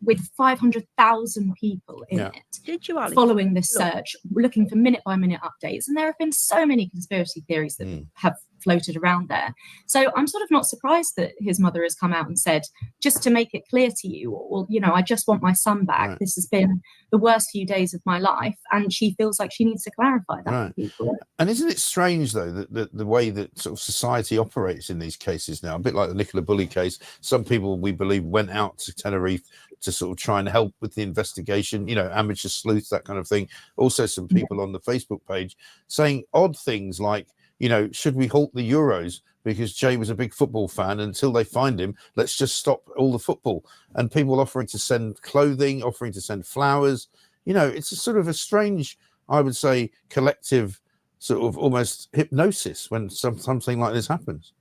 [SPEAKER 8] with 500,000 people in it.
[SPEAKER 1] Did you, Alex?
[SPEAKER 8] Following this search, looking for minute-by-minute updates. And there have been so many conspiracy theories that have floated around there. So I'm sort of not surprised that his mother has come out and said, just to make it clear to you, or, you know, I just want my son back.
[SPEAKER 7] Right.
[SPEAKER 8] This has been the worst few days of my life. And she feels like she needs to clarify that to people.
[SPEAKER 7] And isn't it strange, though, that the way that sort of society operates in these cases now, a bit like the Nicola Bulley case, some people, we believe, went out to Tenerife to sort of try and help with the investigation, you know, amateur sleuths, that kind of thing. Also, some people on the Facebook page saying odd things like, you know, should we halt the Euros because Jay was a big football fan? Until they find him, let's just stop all the football. And people offering to send clothing, offering to send flowers. You know, it's a sort of a strange, I would say, collective sort of almost hypnosis when something like this happens.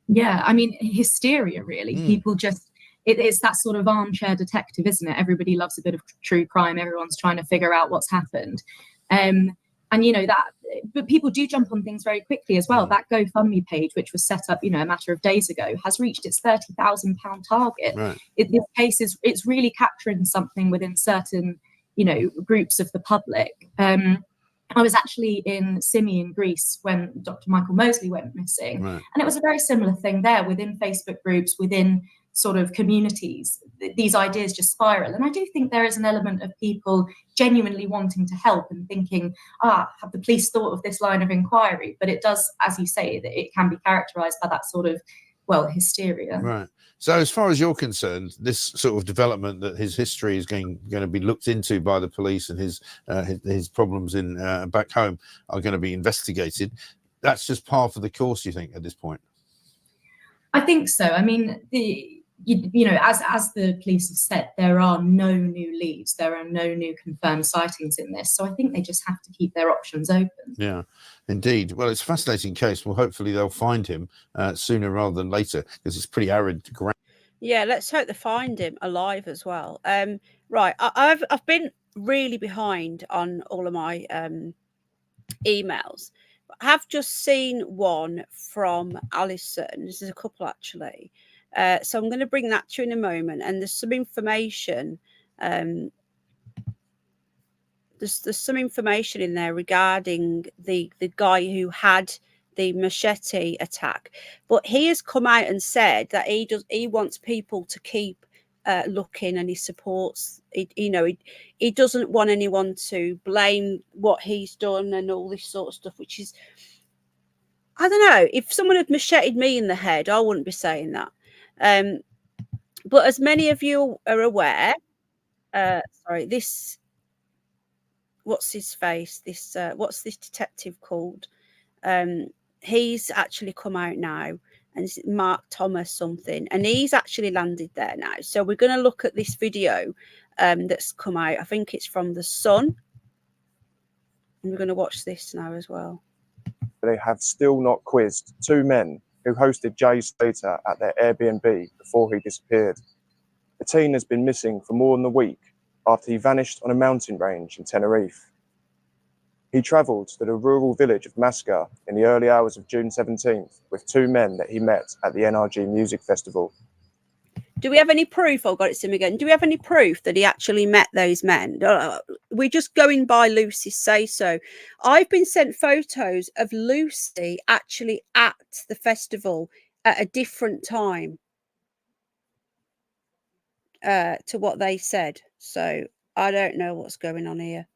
[SPEAKER 8] Yeah, I mean, hysteria, really. People just, it's that sort of armchair detective, isn't it? Everybody loves a bit of true crime. Everyone's trying to figure out what's happened. And, you know, that, but people do jump on things very quickly as well. That GoFundMe page, which was set up, you know, a matter of days ago, has reached its £30,000 target.
[SPEAKER 7] Right.
[SPEAKER 8] This case is, it's really capturing something within certain, you know, groups of the public. I was actually in Simi in Greece when Dr. Michael Mosley went missing.
[SPEAKER 7] Right.
[SPEAKER 8] And it was a very similar thing there within Facebook groups, within sort of communities. These ideas just spiral. And I do think there is an element of people genuinely wanting to help and thinking, have the police thought of this line of inquiry? But it does, as you say, that it can be characterized by that sort of, well, hysteria.
[SPEAKER 7] Right. So as far as you're concerned, this sort of development that his history is going to be looked into by the police and his problems in back home are going to be investigated. That's just par for the course, you think, at this point?
[SPEAKER 8] I think so. I mean, you know, as the police have said, there are no new leads. There are no new confirmed sightings in this. So I think they just have to keep their options open. Yeah,
[SPEAKER 7] indeed. Well, it's a fascinating case. Well, hopefully they'll find him sooner rather than later, because it's pretty arid ground.
[SPEAKER 1] Yeah, let's hope they find him alive as well. Right, I've been really behind on all of my emails. I have just seen one from Alison. This is a couple actually. So I'm going to bring that to you in a moment. And there's some information. There's some information in there regarding the guy who had the machete attack. But he has come out and said that he wants people to keep looking, and he supports. He doesn't want anyone to blame what he's done and all this sort of stuff, which is, I don't know. If someone had macheted me in the head, I wouldn't be saying that. But as many of you are aware, what's his face? What's this detective called? He's actually come out now, and it's Mark Thomas something, and he's actually landed there now. So we're going to look at this video that's come out. I think it's from The Sun, and we're going to watch this now as well.
[SPEAKER 9] They have still not quizzed two men who hosted Jay Slater at their Airbnb before he disappeared. The teen has been missing for more than a week after he vanished on a mountain range in Tenerife. He travelled to the rural village of Masca in the early hours of June 17th with two men that he met at the NRG Music Festival.
[SPEAKER 1] Do we have any proof? Oh, got it, Sim again. Do we have any proof that he actually met those men? We're just going by Lucy's say-so. I've been sent photos of Lucy actually at the festival at a different time to what they said. So I don't know what's going on here.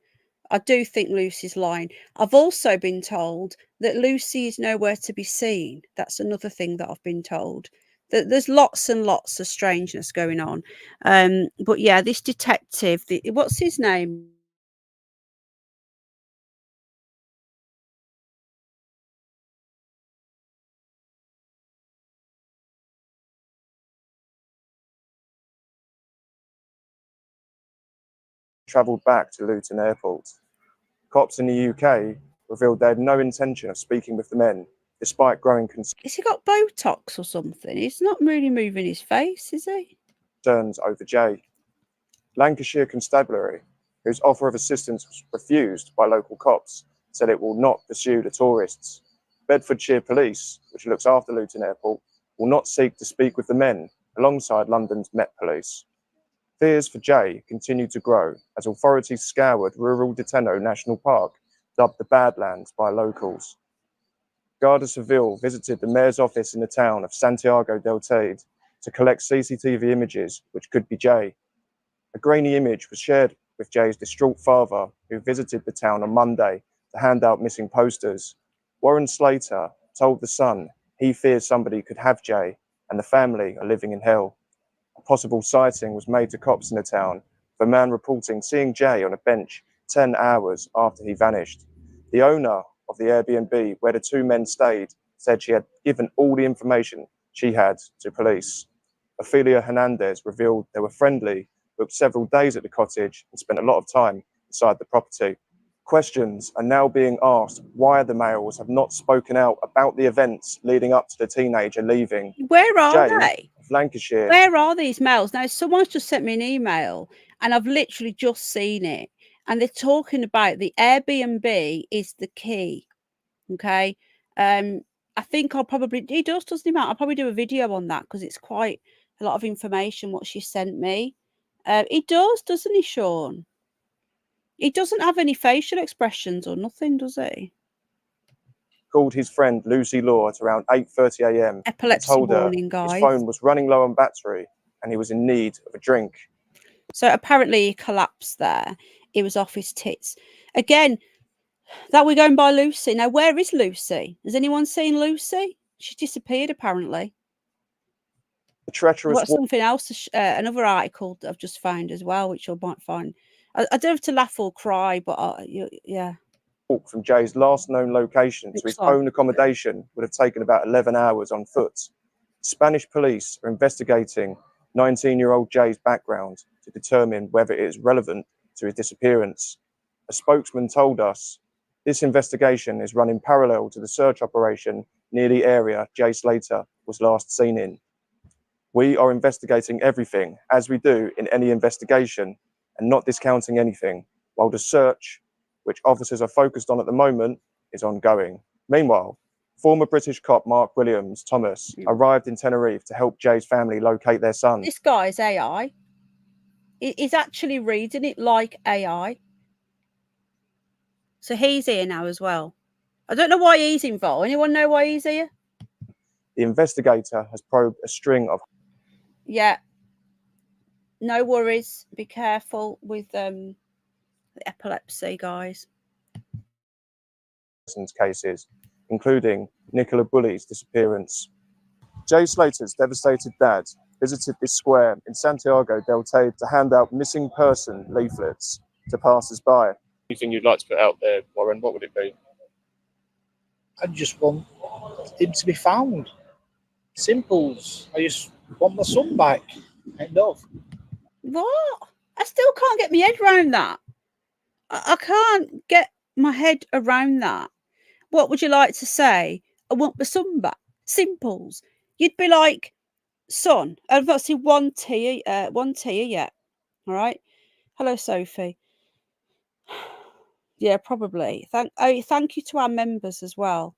[SPEAKER 1] I do think Lucy's lying. I've also been told that Lucy is nowhere to be seen. That's another thing that I've been told. That there's lots and lots of strangeness going on. But yeah, this detective, what's his name?
[SPEAKER 9] Travelled back to Luton Airport. Cops in the UK revealed they had no intention of speaking with the men, despite growing
[SPEAKER 1] Has he got Botox or something? He's not really moving his face, is he?
[SPEAKER 9] Concerns over Jay. Lancashire Constabulary, whose offer of assistance was refused by local cops, said it will not pursue the tourists. Bedfordshire Police, which looks after Luton Airport, will not seek to speak with the men alongside London's Met Police. Fears for Jay continued to grow as authorities scoured rural Deteno National Park, dubbed the Badlands by locals. Guardia Civil visited the mayor's office in the town of Santiago del Teide to collect CCTV images which could be Jay. A grainy image was shared with Jay's distraught father, who visited the town on Monday to hand out missing posters. Warren Slater told the Sun he fears somebody could have Jay and the family are living in hell. A possible sighting was made to cops in the town, with a man reporting seeing Jay on a bench 10 hours after he vanished. The owner of the Airbnb where the two men stayed said she had given all the information she had to police. Ophelia Hernandez revealed they were friendly, booked several days at the cottage and spent a lot of time inside the property. Questions are now being asked why the males have not spoken out about the events leading up to the teenager leaving.
[SPEAKER 1] Where are
[SPEAKER 9] Jay
[SPEAKER 1] they?
[SPEAKER 9] of Lancashire.
[SPEAKER 1] Where are these males? Now, someone's just sent me an email and I've literally just seen it. And they're talking about the Airbnb is the key. Okay. I think I'll probably, he does, doesn't he, Matt? I'll probably do a video on that because it's quite a lot of information what she sent me. He does, doesn't he, Sean? He doesn't have any facial expressions or nothing, does he?
[SPEAKER 9] Called his friend Lucy Law at around 8:30 a.m.
[SPEAKER 1] Epilepsy
[SPEAKER 9] told her
[SPEAKER 1] warning, guys.
[SPEAKER 9] his phone was running low on battery and he was in need of a drink.
[SPEAKER 1] So apparently he collapsed there. He was off his tits. Again, that we're going by Lucy. Now, where is Lucy? Has anyone seen Lucy? She disappeared, apparently.
[SPEAKER 9] The treacherous
[SPEAKER 1] something else, another article that I've just found as well, which I might find. I don't have to laugh or cry, but yeah.
[SPEAKER 9] Walk from Jay's last known location to his own accommodation would have taken about 11 hours on foot. Spanish police are investigating 19-year-old Jay's background to determine whether it is relevant to his disappearance. A spokesman told us, this investigation is running parallel to the search operation near the area Jay Slater was last seen in. We are investigating everything, as we do in any investigation, and not discounting anything, while the search, which officers are focused on at the moment, is ongoing. Meanwhile, former British cop Mark Williams Thomas arrived in Tenerife to help Jay's family locate their son.
[SPEAKER 1] This guy's AI. He's actually reading it like AI. So he's here now as well. I don't know why he's involved. Anyone know why he's here?
[SPEAKER 9] The investigator has probed a string of...
[SPEAKER 1] Yeah. No worries. Be careful with the epilepsy, guys.
[SPEAKER 9] ...cases, including Nicola Bulley's disappearance. Jay Slater's devastated dad visited this square in Santiago del Teide to hand out missing person leaflets to passers-by. Anything you'd like to put out there, Warren, what would it be?
[SPEAKER 10] I just want him to be found. Simples. I just want my son back. End of.
[SPEAKER 1] What? I still can't get my head around that. I can't get my head around that. What would you like to say? I want my son back. Simples. You'd be like, son. I've not seen one tear yet. All right. Hello, Sophie. Yeah, probably. Thank you to our members as well.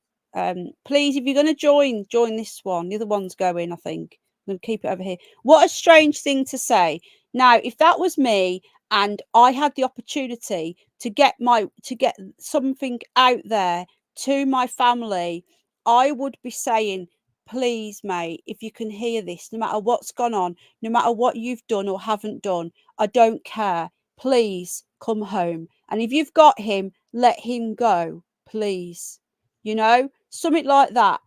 [SPEAKER 1] Please, if you're going to join this one. The other one's going, I think. I'm going to keep it over here. What a strange thing to say. Now, if that was me and I had the opportunity to get something out there to my family, I would be saying, please, mate, if you can hear this, no matter what's gone on, no matter what you've done or haven't done, I don't care. Please come home. And if you've got him, let him go, please. You know, something like that.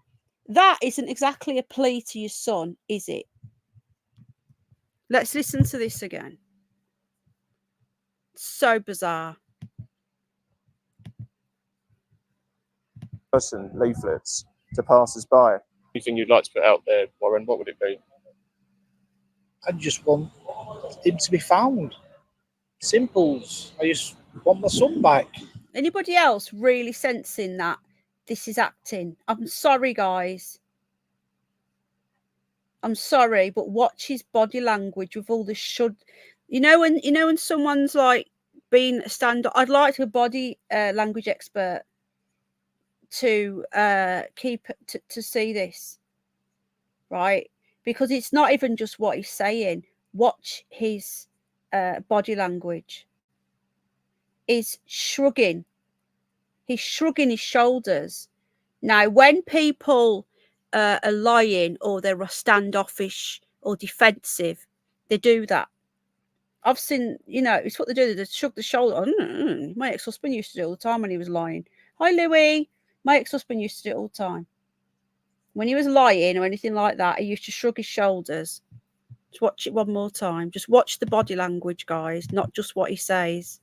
[SPEAKER 1] That isn't exactly a plea to your son, is it? Let's listen to this again. So bizarre.
[SPEAKER 9] Person leaflets to passers-by. Anything you'd like to put out there, Warren, what would it be?
[SPEAKER 10] I just want him to be found. Simples. I just want my son back.
[SPEAKER 1] Anybody else really sensing that this is acting? I'm sorry, guys. I'm sorry, but watch his body language with all the should. You know when someone's like being a stand-up. I'd like a body language expert to to see this, right? Because it's not even just what he's saying. Watch his body language is shrugging. He's shrugging his shoulders. Now, when people are lying or they're standoffish or defensive, they do that. I've seen, you know, it's what they do. They shrug the shoulder. My ex-husband used to do it all the time when he was lying. Hi, Louis. My ex-husband used to do it all the time. When he was lying or anything like that, he used to shrug his shoulders. Just watch it one more time. Just watch the body language, guys, not just what he says.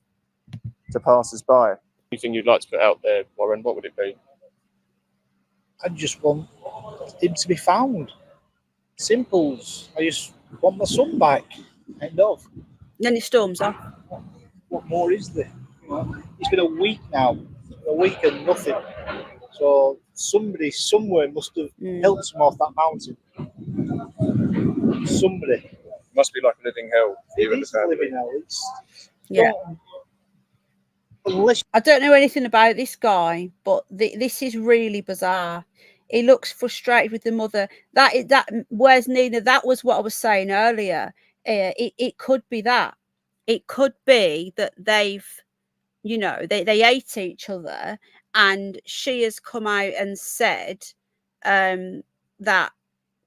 [SPEAKER 9] To passers-by. Anything you'd like to put out there, Warren, what would it be?
[SPEAKER 10] I just want him to be found. Simples. I just want my son back. End of.
[SPEAKER 1] Then he storms off.
[SPEAKER 10] What more is there? You know, it's been a week now. A week and nothing. So somebody somewhere must have helped him off that mountain. Somebody. It
[SPEAKER 9] must be like a living hell.
[SPEAKER 10] It is a living hell.
[SPEAKER 1] Yeah. I don't know anything about this guy, but this is really bizarre. He looks frustrated with the mother. That where's Nina? That was what I was saying earlier. It could be that. It could be that they've, you know, they ate each other, and she has come out and said that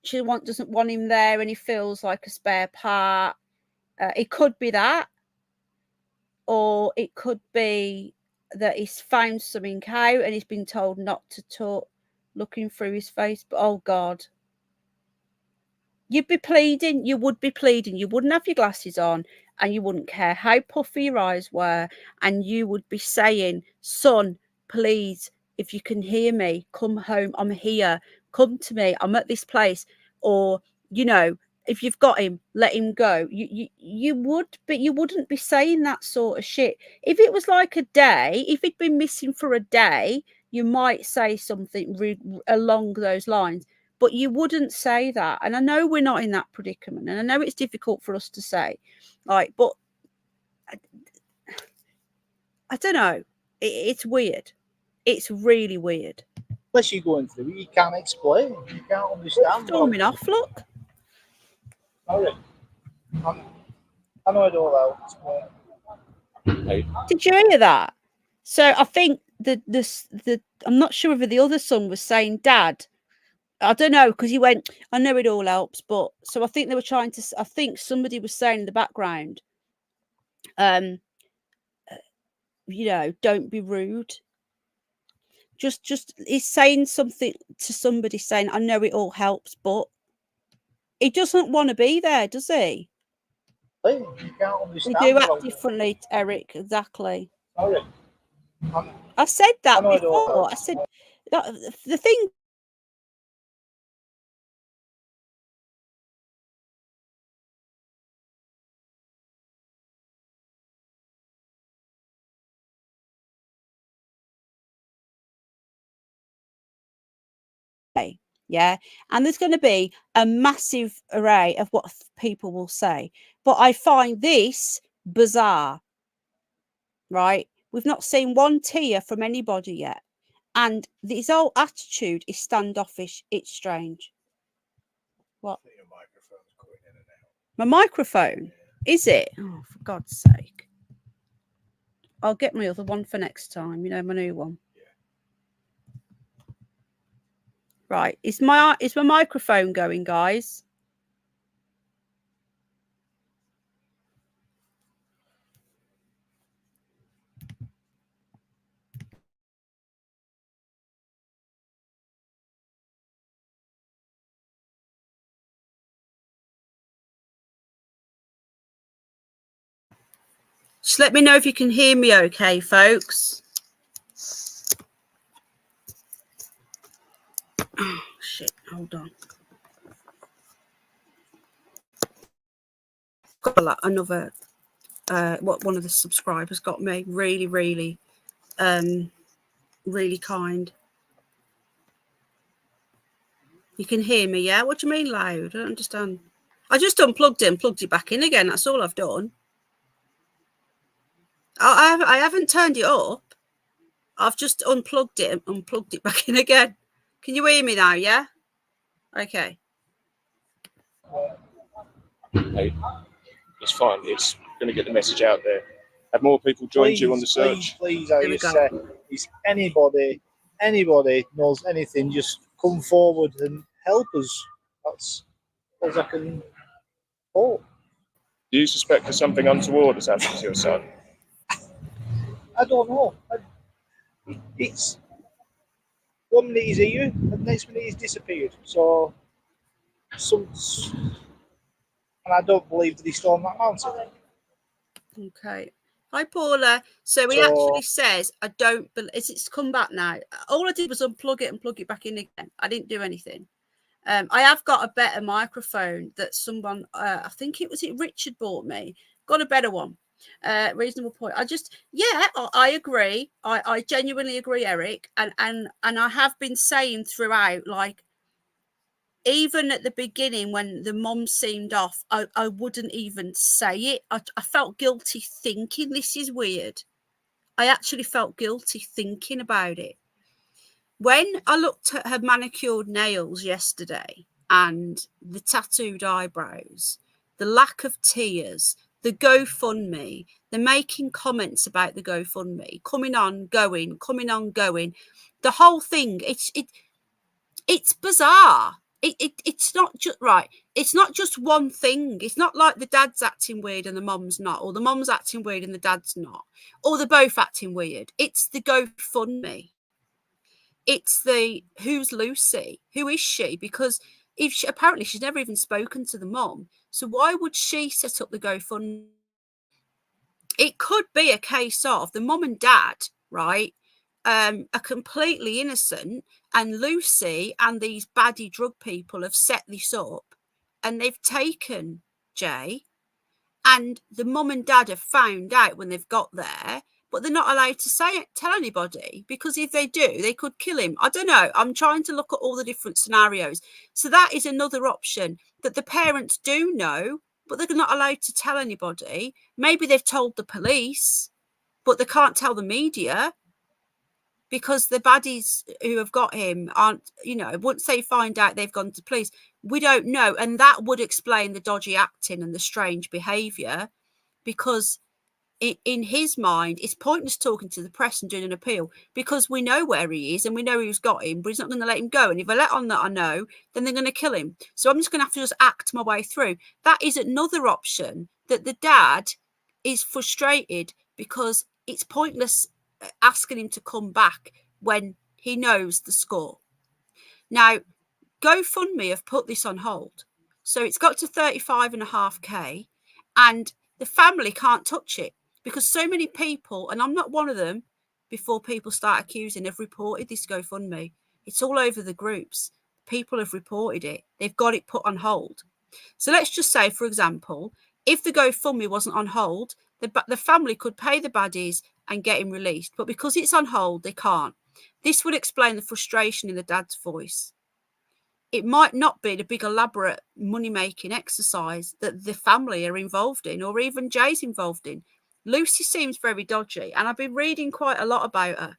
[SPEAKER 1] she doesn't want him there, and he feels like a spare part. It could be that, or it could be that he's found something out and he's been told not to talk, looking through his face. But oh God, you'd be pleading. You would be pleading. You wouldn't have your glasses on, and you wouldn't care how puffy your eyes were, and you would be saying, son, please, if you can hear me, come home. I'm here. Come to me. I'm at this place. Or, you know, if you've got him, let him go. You would, but you wouldn't be saying that sort of shit. If it was like a day, if he'd been missing for a day, you might say something along those lines, but you wouldn't say that. And I know we're not in that predicament, and I know it's difficult for us to say, like, but I don't know. It's weird. It's really weird.
[SPEAKER 10] Unless you're going through it, you can't explain. You can't understand.
[SPEAKER 1] Storming off, look.
[SPEAKER 10] Sorry. I know it all out.
[SPEAKER 1] Did you hear that? So I think the I'm not sure if the other son was saying, Dad, I don't know, because he went, I know it all helps, but so I think they were trying to, I think somebody was saying in the background, you know, don't be rude. Just he's saying something to somebody, saying, I know it all helps, but he doesn't want to be there, does he?
[SPEAKER 10] You can't understand.
[SPEAKER 1] We do act differently, Eric. Exactly.
[SPEAKER 10] Sorry.
[SPEAKER 1] I said that before. I said that the thing. Yeah, and there's going to be a massive array of what people will say, but I find this bizarre. Right, we've not seen one tear from anybody yet, and his whole attitude is standoffish. It's strange. What? Your microphone's going in and out. My microphone? Is it? Oh, for God's sake! I'll get my other one for next time. You know, my new one. Right, is my microphone going, guys? Just let me know if you can hear me okay, folks. Oh, shit, hold on. Got another, what one of the subscribers got me. Really, really, really kind. You can hear me, yeah? What do you mean loud? I don't understand. I just unplugged it and plugged it back in again. That's all I've done. I haven't turned it up. I've just unplugged it and unplugged it back in again. Can you hear me now, yeah? Okay.
[SPEAKER 9] Hey, it's fine. It's going to get the message out there. Have more people joined you on the search.
[SPEAKER 10] Please, I just say, if anybody knows anything, just come forward and help us. That's all I can hope.
[SPEAKER 9] Do you suspect that something untoward has happened to your son?
[SPEAKER 10] I don't know. It's 1 minute he's here, and the next minute he's disappeared. So, and I don't believe that he stormed that mountain.
[SPEAKER 1] Okay. Hi, Paula. So he actually says, I don't believe it's come back now. All I did was unplug it and plug it back in again. I didn't do anything. I have got a better microphone that someone, I think it Richard bought me. Got a better one. Reasonable point. I agree. I genuinely agree, Eric. And I have been saying throughout, like, even at the beginning when the mom seemed off, I wouldn't even say it. I felt guilty thinking this is weird. I actually felt guilty thinking about it. When I looked at her manicured nails yesterday and the tattooed eyebrows, the lack of tears, the GoFundMe, the making comments about the GoFundMe, coming on, going, the whole thing, it's bizarre. It's not just right. It's not just one thing. It's not like the dad's acting weird and the mom's not, or the mom's acting weird and the dad's not, or they're both acting weird. It's the GoFundMe. It's the who's Lucy? Who is she? Because apparently she's never even spoken to the mom. So why would she set up the GoFundMe? It could be a case of the mom and dad, right, are completely innocent, and Lucy and these baddie drug people have set this up, and they've taken Jay, and the mum and dad have found out when they've got there, but they're not allowed to tell anybody, because if they do, they could kill him. I don't know. I'm trying to look at all the different scenarios. So that is another option, that the parents do know, but they're not allowed to tell anybody. Maybe they've told the police, but they can't tell the media, because the baddies who have got him aren't, once they find out they've gone to police, we don't know. And that would explain the dodgy acting and the strange behaviour, because in his mind, it's pointless talking to the press and doing an appeal, because we know where he is and we know who's got him, but he's not going to let him go. And if I let on that I know, then they're going to kill him. So I'm just going to have to just act my way through. That is another option, that the dad is frustrated because it's pointless asking him to come back when he knows the score. Now, GoFundMe have put this on hold. So it's got to 35.5K, and the family can't touch it because so many people, and I'm not one of them, before people start accusing, have reported this GoFundMe. It's all over the groups. People have reported it. They've got it put on hold. So let's just say, for example, if the GoFundMe wasn't on hold, the family could pay the baddies and get him released. But because it's on hold, they can't. This would explain the frustration in the dad's voice. It might not be the big elaborate money-making exercise that the family are involved in, or even Jay's involved in. Lucy seems very dodgy, and I've been reading quite a lot about her.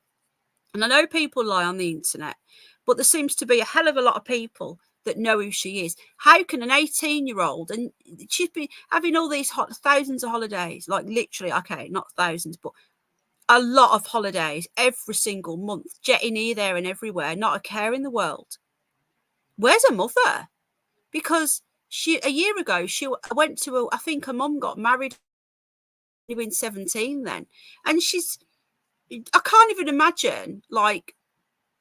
[SPEAKER 1] And I know people lie on the internet, but there seems to be a hell of a lot of people that know who she is. How can an 18-year-old, and she's been having all these thousands of holidays, like literally, okay, not thousands, but a lot of holidays every single month, jetting here, there and everywhere, not a care in the world. Where's her mother? Because a year ago, she went to, I think her mum got married when 17 then. And I can't even imagine, like,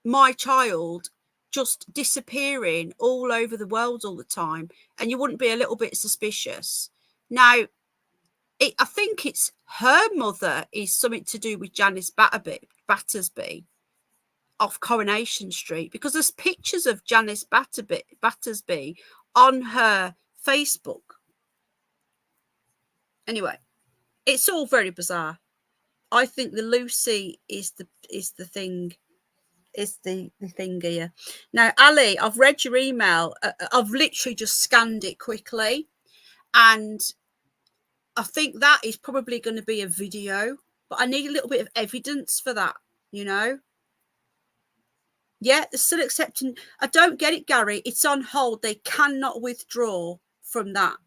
[SPEAKER 1] my child just disappearing all over the world all the time, and you wouldn't be a little bit suspicious. Now, I think it's her mother is something to do with Janice Battersby off Coronation Street, because there's pictures of Janice Battersby on her Facebook. Anyway, it's all very bizarre. I think the Lucy is the thing. Is the thing here. Now, Ali, I've read your email. I've literally just scanned it quickly, and I think that is probably going to be a video, but I need a little bit of evidence for that, Yeah, they're still accepting. I don't get it, Gary. It's on hold. They cannot withdraw from that.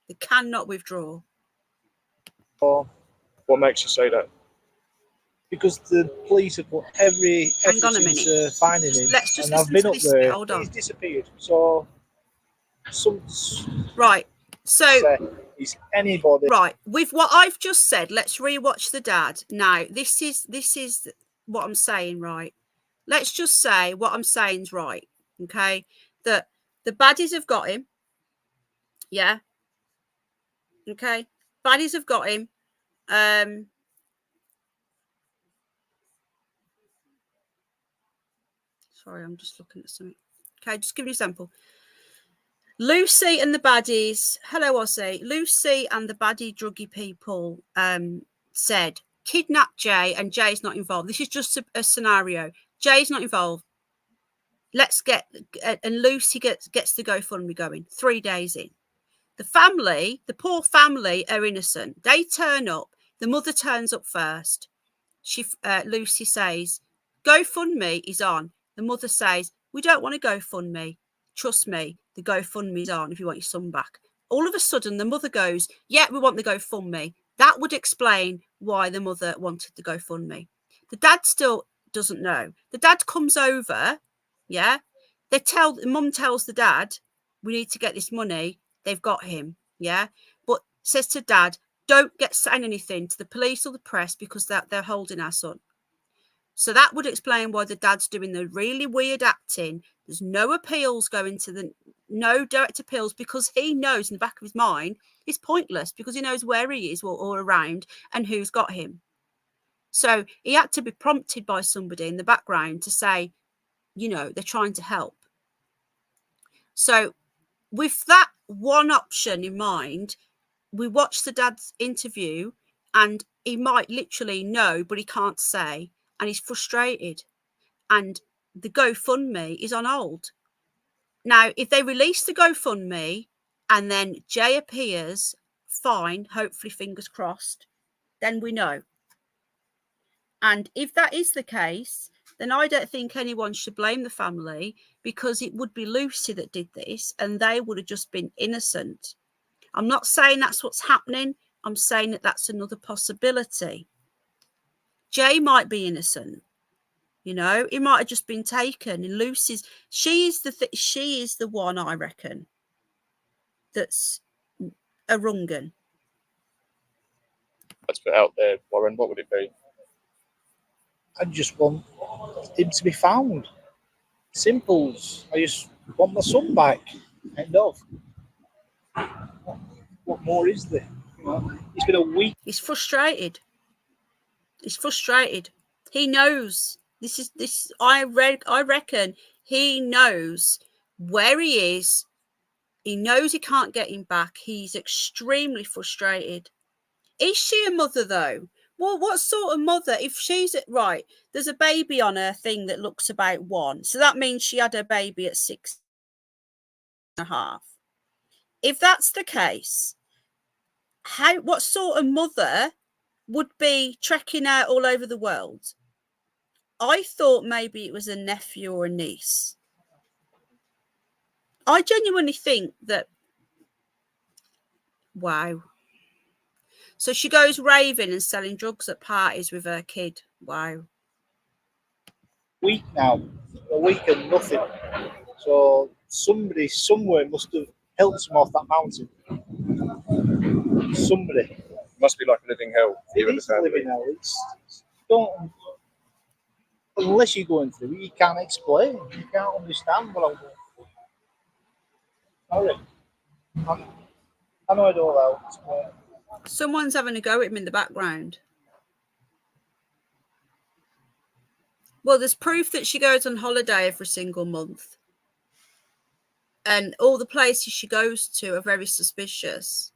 [SPEAKER 1] They cannot withdraw.
[SPEAKER 9] Or what makes you say that?
[SPEAKER 10] Because the police have put every
[SPEAKER 1] Hang
[SPEAKER 10] effort
[SPEAKER 1] on a minute.
[SPEAKER 10] into finding him.
[SPEAKER 1] Let's just
[SPEAKER 10] and I've
[SPEAKER 1] listen
[SPEAKER 10] been
[SPEAKER 1] to
[SPEAKER 10] up
[SPEAKER 1] this
[SPEAKER 10] there.
[SPEAKER 1] bit. Hold on.
[SPEAKER 10] He's disappeared. So,
[SPEAKER 1] right. So,
[SPEAKER 10] is anybody?
[SPEAKER 1] Right. With what I've just said, let's rewatch the dad. Now, this is what I'm saying, right? Let's just say what I'm saying is right. Okay. That the baddies have got him. Yeah. Okay. Baddies have got him. Sorry, I'm just looking at something. Okay, just give me an example. Lucy and the baddies. Hello, Ozzy. Lucy and the baddie druggy people said kidnap Jay, and Jay's not involved. This is just a scenario. Jay's not involved. Let's get and Lucy gets the GoFundMe going. 3 days in, the family, the poor family, are innocent. They turn up. The mother turns up first. Lucy says, GoFundMe is on. The mother says, we don't want to GoFundMe. Trust me, the GoFundMe is on if you want your son back. All of a sudden, the mother goes, yeah, we want the GoFundMe. That would explain why the mother wanted the GoFundMe. The dad still doesn't know. The dad comes over, yeah. The mum tells the dad, we need to get this money. They've got him, yeah. But says to dad, don't saying anything to the police or the press because they're holding our son. So that would explain why the dad's doing the really weird acting. There's no appeals going to no direct appeals because he knows in the back of his mind it's pointless because he knows where he is or around and who's got him. So he had to be prompted by somebody in the background to say, you know, they're trying to help. So with that one option in mind, we watched the dad's interview and he might literally know, but he can't say. And he's frustrated. And the GoFundMe is on hold. Now, if they release the GoFundMe and then Jay appears, fine, hopefully, fingers crossed, then we know. And if that is the case, then I don't think anyone should blame the family because it would be Lucy that did this and they would have just been innocent. I'm not saying that's what's happening. I'm saying that that's another possibility. Jay might be innocent. You know, he might have just been taken. And Lucy's, she is the one, I reckon, that's a wrong-un.
[SPEAKER 9] Let's put out there, Warren. What would it be?
[SPEAKER 10] I just want him to be found. Simples. I just want my son back. End of. What more is there? You know, it's been a week.
[SPEAKER 1] He's frustrated. He's frustrated. He knows. I reckon he knows where he is. He knows he can't get him back. He's extremely frustrated. Is she a mother though? Well, what sort of mother? If she's right, there's a baby on her thing that looks about 1. So that means she had her baby at 6.5. If that's the case, what sort of mother would be trekking out all over the world? I thought maybe it was a nephew or a niece. I genuinely think that, wow. So she goes raving and selling drugs at parties with her kid. Wow.
[SPEAKER 10] Week now. A week and nothing. So somebody somewhere must have helped him off that mountain. Somebody.
[SPEAKER 9] It must be like a living hell.
[SPEAKER 10] It is a living hell. Don't, unless you're going through it, you can't explain. You can't understand what I'm going through. Sorry. I know it all out.
[SPEAKER 1] Someone's having a go at him in the background. Well, there's proof that she goes on holiday every single month. And all the places she goes to are very suspicious.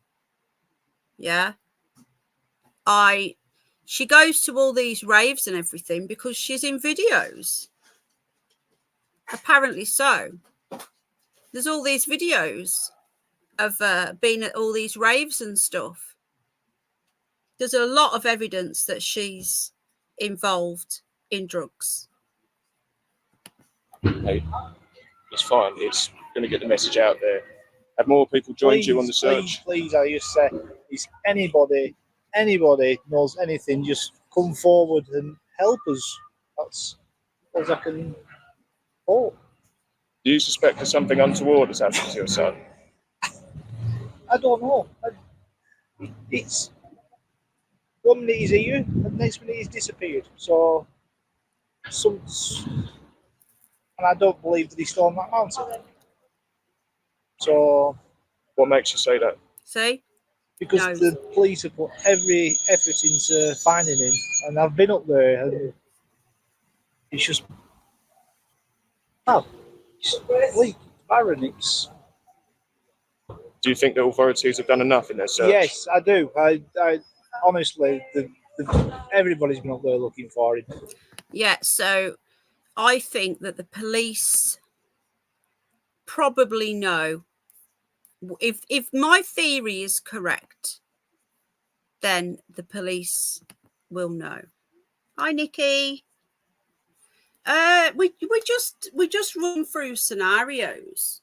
[SPEAKER 1] Yeah. She goes to all these raves and everything because she's in videos. Apparently so. There's all these videos of being at all these raves and stuff. There's a lot of evidence that she's involved in drugs.
[SPEAKER 9] Hey, it's fine. It's going to get the message out there. Have more people joined you on the search.
[SPEAKER 10] Please, I just say, is anybody anybody knows anything, just come forward and help us. That's all I can hope.
[SPEAKER 9] Do you suspect that something untoward has happened to your son?
[SPEAKER 10] I don't know. It's 1 minute he's here, and the next minute he's disappeared. So, and I don't believe that he's still on that mountain. So,
[SPEAKER 9] what makes you say that?
[SPEAKER 1] See?
[SPEAKER 10] Because the police have put every effort into finding him, and I've been up there, and it's just, it's bleak, it's barren.
[SPEAKER 9] Do you think the authorities have done enough in their search?
[SPEAKER 10] Yes, I do. I honestly, everybody's been up there looking for him.
[SPEAKER 1] Yeah, so I think that the police probably know. If my theory is correct, then the police will know. Hi, Nikki. We just run through scenarios.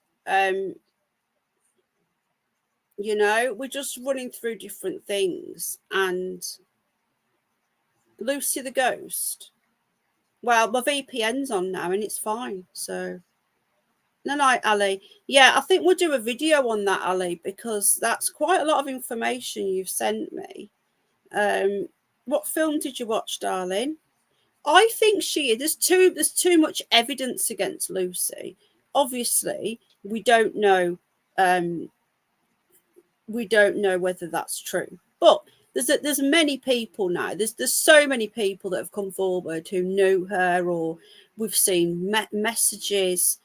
[SPEAKER 1] You know, we're just running through different things. And Lucy the ghost. Well, my VPN's on now and it's fine. So, no, Ali. Yeah, I think we'll do a video on that, Ali, because that's quite a lot of information you've sent me. What film did you watch, darling? I think there's too much evidence against Lucy. Obviously, we don't know whether that's true, but there's many people now. There's so many people that have come forward who know her, or we've seen messages.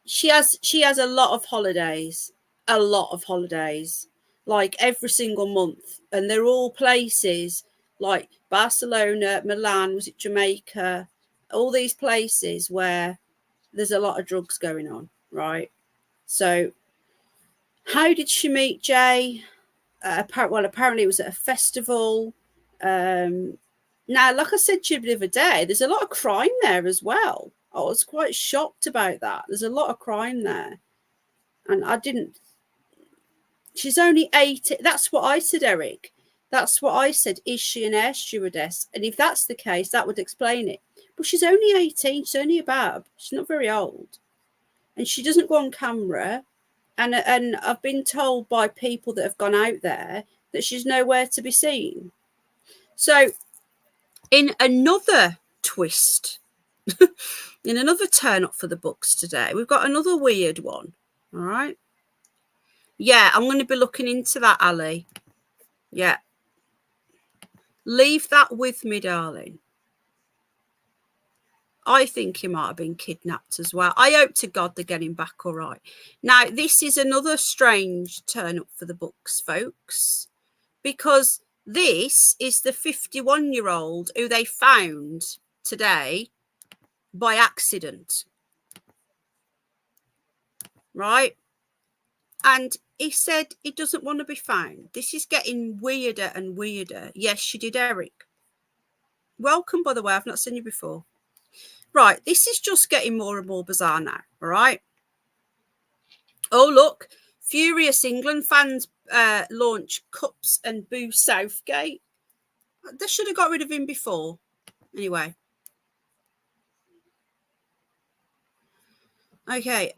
[SPEAKER 1] She has a lot of holidays, like every single month, and they're all places like Barcelona, Milan, was it Jamaica, all these places where there's a lot of drugs going on, right? So how did she meet Jay? Apparently it was at a festival. Now, like I said to you the other day, there's a lot of crime there as well. I was quite shocked about that. There's a lot of crime there. And she's only 18. That's what I said, Eric. That's what I said. Is she an air stewardess? And if that's the case, that would explain it. But she's only 18. She's only a bab. She's not very old. And she doesn't go on camera. And I've been told by people that have gone out there that she's nowhere to be seen. So in another twist, in another turn up for the books today, we've got another weird one. All right. Yeah, I'm going to be looking into that, Ali. Yeah. Leave that with me, darling. I think he might have been kidnapped as well. I hope to God they're getting back all right. Now, this is another strange turn up for the books, folks, because this is the 51-year-old who they found today by accident. Right? And he said he doesn't want to be found. This is getting weirder and weirder. Yes, she did, Eric. Welcome, by the way. I've not seen you before. Right, this is just getting more and more bizarre now, all right? Oh, look, furious England fans launch cups and boo Southgate. They should have got rid of him before. Anyway. Okay,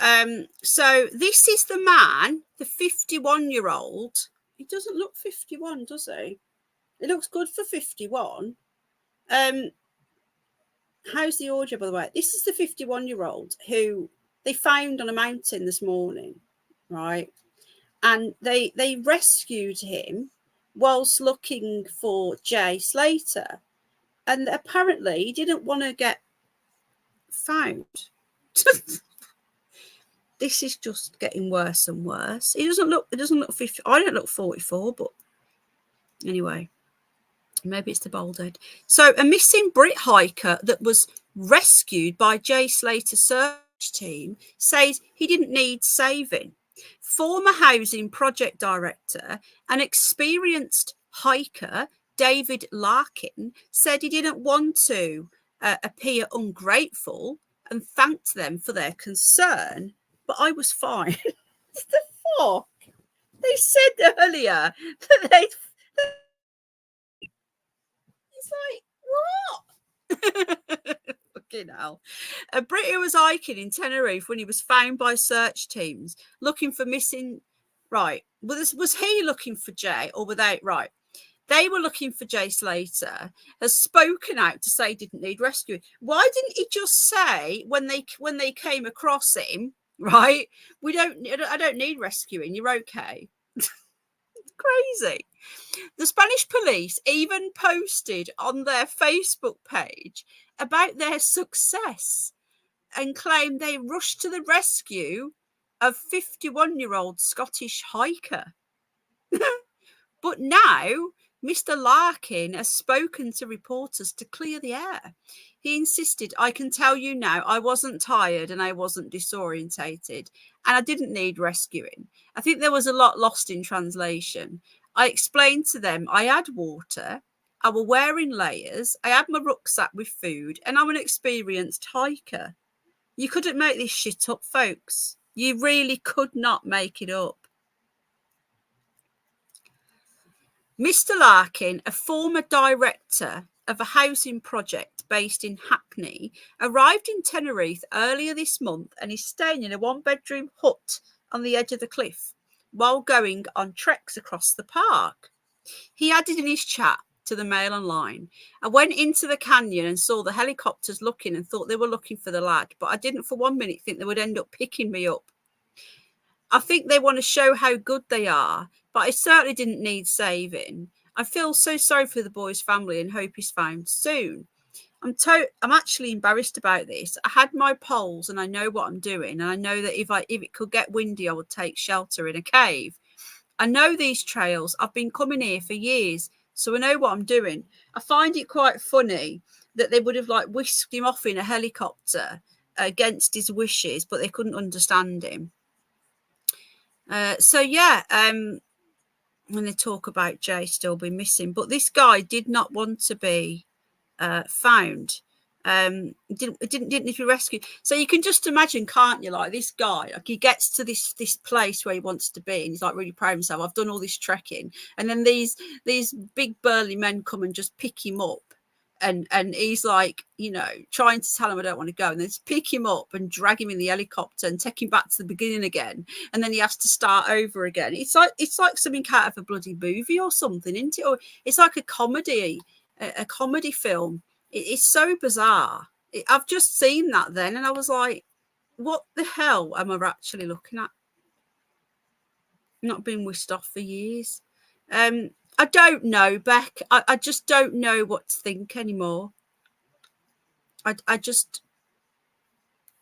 [SPEAKER 1] so this is the man, the 51-year-old. He doesn't look 51, does he? He looks good for 51. How's the audio, by the way? This is the 51-year-old who they found on a mountain this morning, right? And they rescued him whilst looking for Jay Slater. And apparently he didn't want to get found. This is just getting worse and worse. It doesn't look 50. I don't look 44, but anyway. Maybe it's the bald head. So a missing Brit hiker that was rescued by Jay Slater's search team says he didn't need saving. Former housing project director and experienced hiker David Larkin said he didn't want to appear ungrateful and thanked them for their concern, but I was fine. What the fuck? They said earlier that they. It's like, what? Fucking hell. A Brit who was hiking in Tenerife when he was found by search teams looking for missing. Right. Was he looking for Jay or were they? Right. They were looking for Jay Slater, has spoken out to say he didn't need rescuing. Why didn't he just say when they came across him, right? I don't need rescuing. You're okay. Crazy. The Spanish police even posted on their Facebook page about their success and claimed they rushed to the rescue of 51-year-old Scottish hiker. But now Mr. Larkin has spoken to reporters to clear the air. He insisted, I can tell you now, I wasn't tired and I wasn't disorientated and I didn't need rescuing. I think there was a lot lost in translation. I explained to them I had water, I was wearing layers, I had my rucksack with food, and I'm an experienced hiker. You couldn't make this shit up, folks. You really could not make it up. Mr. Larkin, a former director of a housing project based in Hackney, arrived in Tenerife earlier this month and is staying in a one-bedroom hut on the edge of the cliff while going on treks across the park. He added in his chat to the Mail Online, I went into the canyon and saw the helicopters looking and thought they were looking for the lad, but I didn't for 1 minute think they would end up picking me up. I think they want to show how good they are, but I certainly didn't need saving. I feel so sorry for the boy's family and hope he's found soon. I'm actually embarrassed about this. I had my poles and I know what I'm doing, and I know that if it could get windy, I would take shelter in a cave. I know these trails. I've been coming here for years, so I know what I'm doing. I find it quite funny that they would have like whisked him off in a helicopter against his wishes, but they couldn't understand him. When they talk about Jay still being missing, but this guy did not want to be found. Didn't need to be rescued. So you can just imagine, can't you? Like this guy, like he gets to this place where he wants to be, and he's like really proud of himself. I've done all this trekking, and then these big burly men come and just pick him up. And he's like, you know, trying to tell him I don't want to go, and then just pick him up and drag him in the helicopter and take him back to the beginning again, and then he has to start over again. It's like something out of a bloody movie or something, isn't it? Or it's like a comedy film. It's so bizarre. I've just seen that then, and I was like, what the hell am I actually looking at? Not been whisked off for years. I don't know, Beck. I just don't know what to think anymore. I just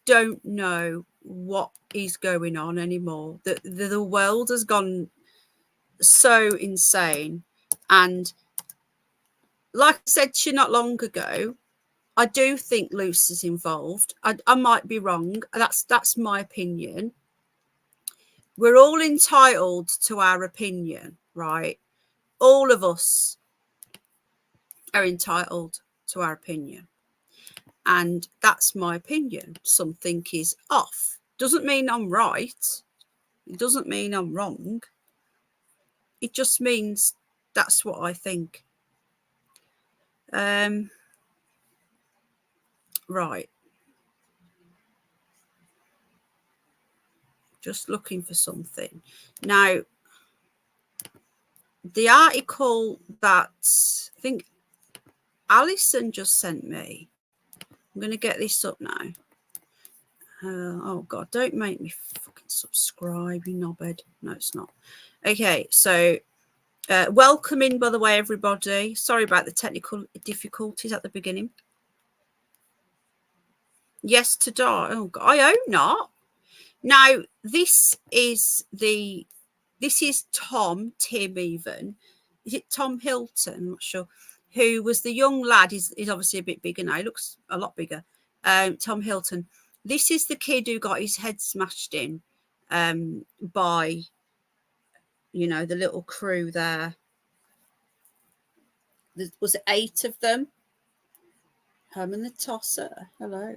[SPEAKER 1] don't know what is going on anymore. The world has gone so insane. And like I said to you not long ago, I do think Lucy's involved. I might be wrong. That's my opinion. We're all entitled to our opinion, right? All of us are entitled to our opinion. And that's my opinion. Something is off. Doesn't mean I'm right. It doesn't mean I'm wrong. It just means that's what I think. Right. Just looking for something. Now, the article that I think Alison just sent me, I'm going to get this up now. Oh, God, don't make me fucking subscribe, you knobhead. No, it's not. Okay, so welcome in, by the way, everybody. Sorry about the technical difficulties at the beginning. Yes to die. Oh, God, I hope not. Now, this is Tim even. Is it Tom Hilton? I'm not sure. Who was the young lad? He's obviously a bit bigger now. He looks a lot bigger. Tom Hilton. This is the kid who got his head smashed in by, you know, the little crew there. Was it 8 of them? Herman the Tosser. Hello.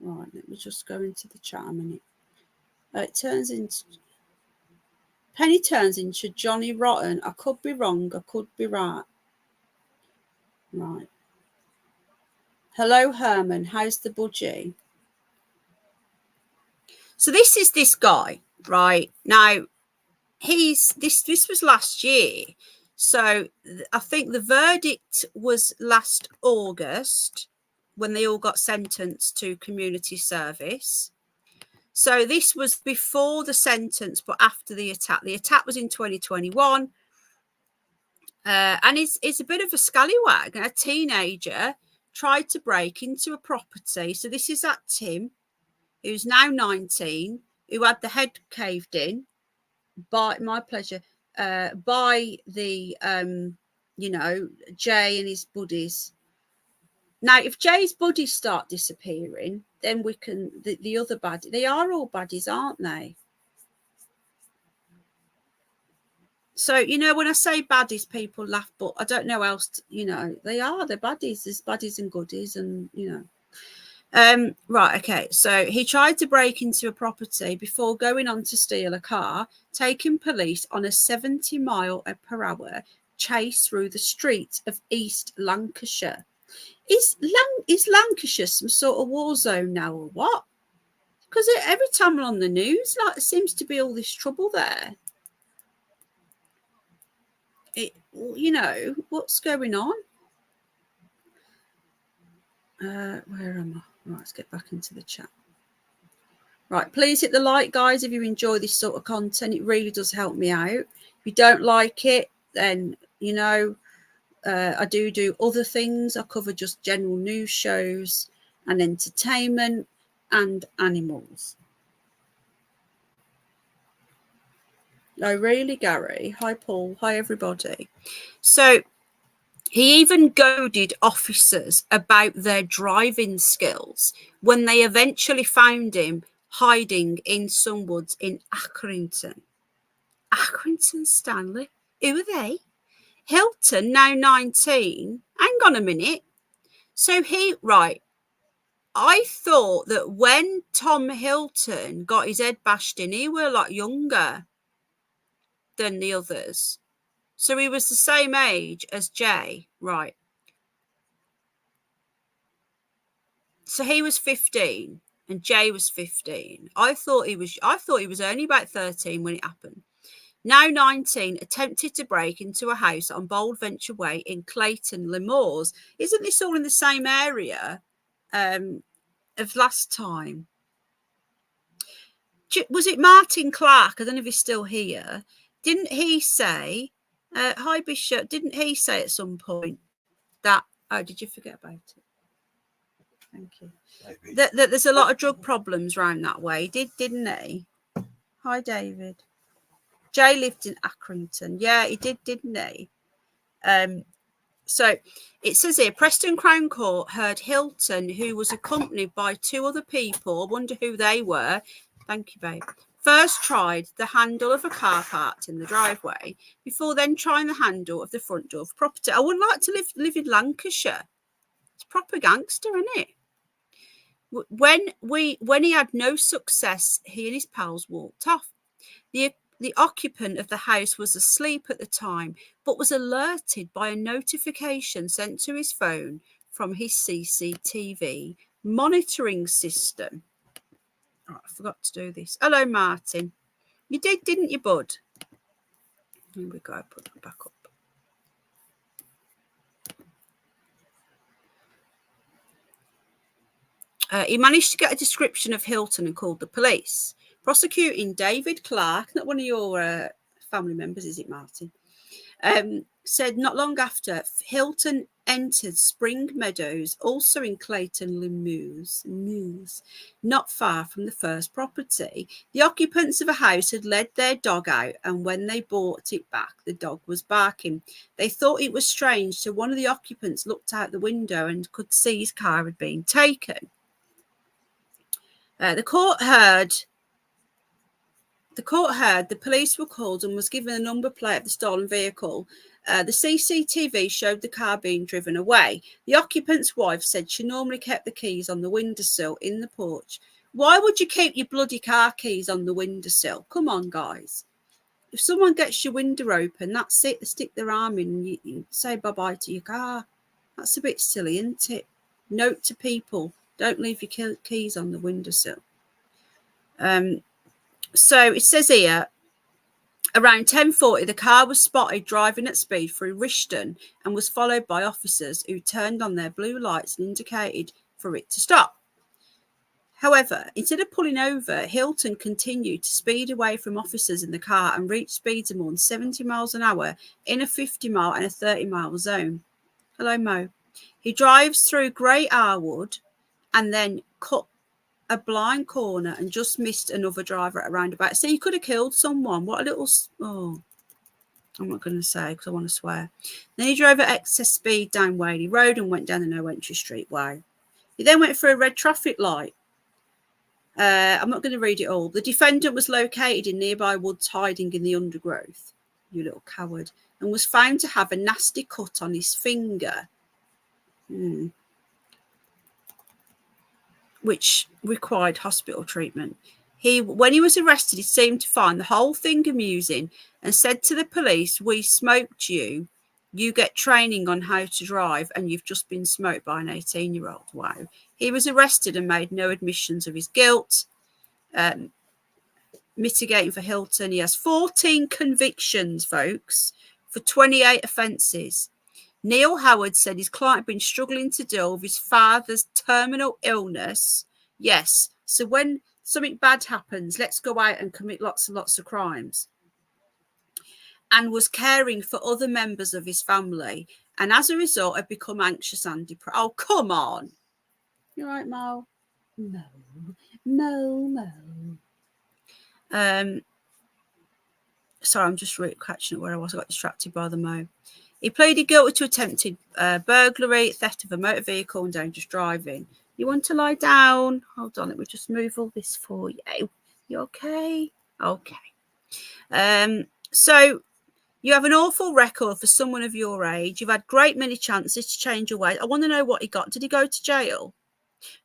[SPEAKER 1] Right, let me just go into the chat a minute. It turns into... Penny turns into Johnny Rotten. I could be wrong. I could be right. Right. Hello, Herman. How's the budgie? So this is this guy, right? Now, this was last year. So I think the verdict was last August when they all got sentenced to community service. So this was before the sentence, but after the attack. The attack was in 2021. And it's a bit of a scallywag. A teenager tried to break into a property. So this is that Tim, who's now 19, who had the head caved in by my pleasure, by the, Jay and his buddies. Now, if Jay's buddies start disappearing, then we can, the other baddies, they are all baddies, aren't they? So, when I say baddies, people laugh, but I don't know else, they are, they're baddies. There's baddies and goodies and, Right, okay. So he tried to break into a property before going on to steal a car, taking police on a 70-mile-per-hour chase through the streets of East Lancashire. Is Lancashire some sort of war zone now or what? Because every time I'm on the news, there seems to be all this trouble there. What's going on? Where am I? Right, let's get back into the chat. Right, please hit the like, guys, if you enjoy this sort of content. It really does help me out. If you don't like it, then, I do other things. I cover just general news shows and entertainment and animals. Oh, really, Gary? Hi, Paul. Hi, everybody. So he even goaded officers about their driving skills when they eventually found him hiding in some woods in Accrington. Accrington, Stanley? Who are they? Hilton, now 19. Hang on a minute. So I thought that when Tom Hilton got his head bashed in, he were a lot younger than the others. So he was the same age as Jay, right? So he was 15 and Jay was 15. I thought he was only about 13 when it happened. Now 19, attempted to break into a house on Bold Venture Way in Clayton, Lemoors. Isn't this all in the same area of last time? Was it Martin Clark? I don't know if he's still here. Didn't he say, hi Bishop, didn't he say at some point that, did you forget about it? Thank you. That there's a lot of drug problems around that way, didn't he? Hi David. Jay lived in Accrington. Yeah, he did, didn't he? So it says here, Preston Crown Court heard Hilton, who was accompanied by two other people, I wonder who they were. Thank you, babe. First tried the handle of a car parked in the driveway before then trying the handle of the front door of the property. I would like to live in Lancashire. It's proper gangster, isn't it? When he had no success, he and his pals walked off. The occupant of the house was asleep at the time, but was alerted by a notification sent to his phone from his CCTV monitoring system. Oh, I forgot to do this. Hello, Martin. You did, didn't you, bud? Here we go. Put that back up. He managed to get a description of Hilton and called the police. Prosecuting David Clark, not one of your family members, is it, Martin? Said not long after, Hilton entered Spring Meadows, also in Clayton Lemoors, not far from the first property. The occupants of a house had led their dog out, and when they brought it back, the dog was barking. They thought it was strange, so one of the occupants looked out the window and could see his car had been taken. The court heard The court heard the police were called and was given a number plate of the stolen vehicle. The CCTV showed the car being driven away. The occupant's wife said she normally kept the keys on the windowsill in the porch. Why would you keep your bloody car keys on the windowsill? Come on, guys. If someone gets your window open, that's it. They stick their arm in and you say bye-bye to your car. That's a bit silly, isn't it? Note to people, don't leave your keys on the windowsill. So it says here, around 10:40, the car was spotted driving at speed through Rishton and was followed by officers who turned on their blue lights and indicated for it to stop. However, instead of pulling over, Hilton continued to speed away from officers in the car and reached speeds of more than 70 miles an hour in a 50-mile and a 30-mile zone. Hello, Mo. He drives through Great Arwood and then cut a blind corner and just missed another driver at a roundabout. So he could have killed someone. What a little... Oh, I'm not going to say because I want to swear. Then he drove at excess speed down Whaley Road and went down the No Entry Street way. He then went through a red traffic light. I'm not going to read it all. The defendant was located in nearby woods hiding in the undergrowth, you little coward, and was found to have a nasty cut on his finger, which required hospital treatment. When he was arrested, he seemed to find the whole thing amusing and said to the police, "We smoked you. You get training on how to drive and you've just been smoked by an 18-year-old. Wow. He was arrested and made no admissions of his guilt. Mitigating for Hilton, he has 14 convictions, folks, for 28 offences. Neil Howard said his client had been struggling to deal with his father's terminal illness. Yes, so when something bad happens, let's go out and commit lots and lots of crimes. And was caring for other members of his family. And as a result, had become anxious and depressed. Oh, come on. You right, Mo? Mo. Sorry, I'm just really catching up where I was. I got distracted by the Mo. He pleaded guilty to attempted burglary, theft of a motor vehicle, and dangerous driving. You want to lie down? Hold on, let me just move all this for you. You okay? Okay. So you have an awful record for someone of your age. You've had great many chances to change your ways. I want to know what he got. Did he go to jail?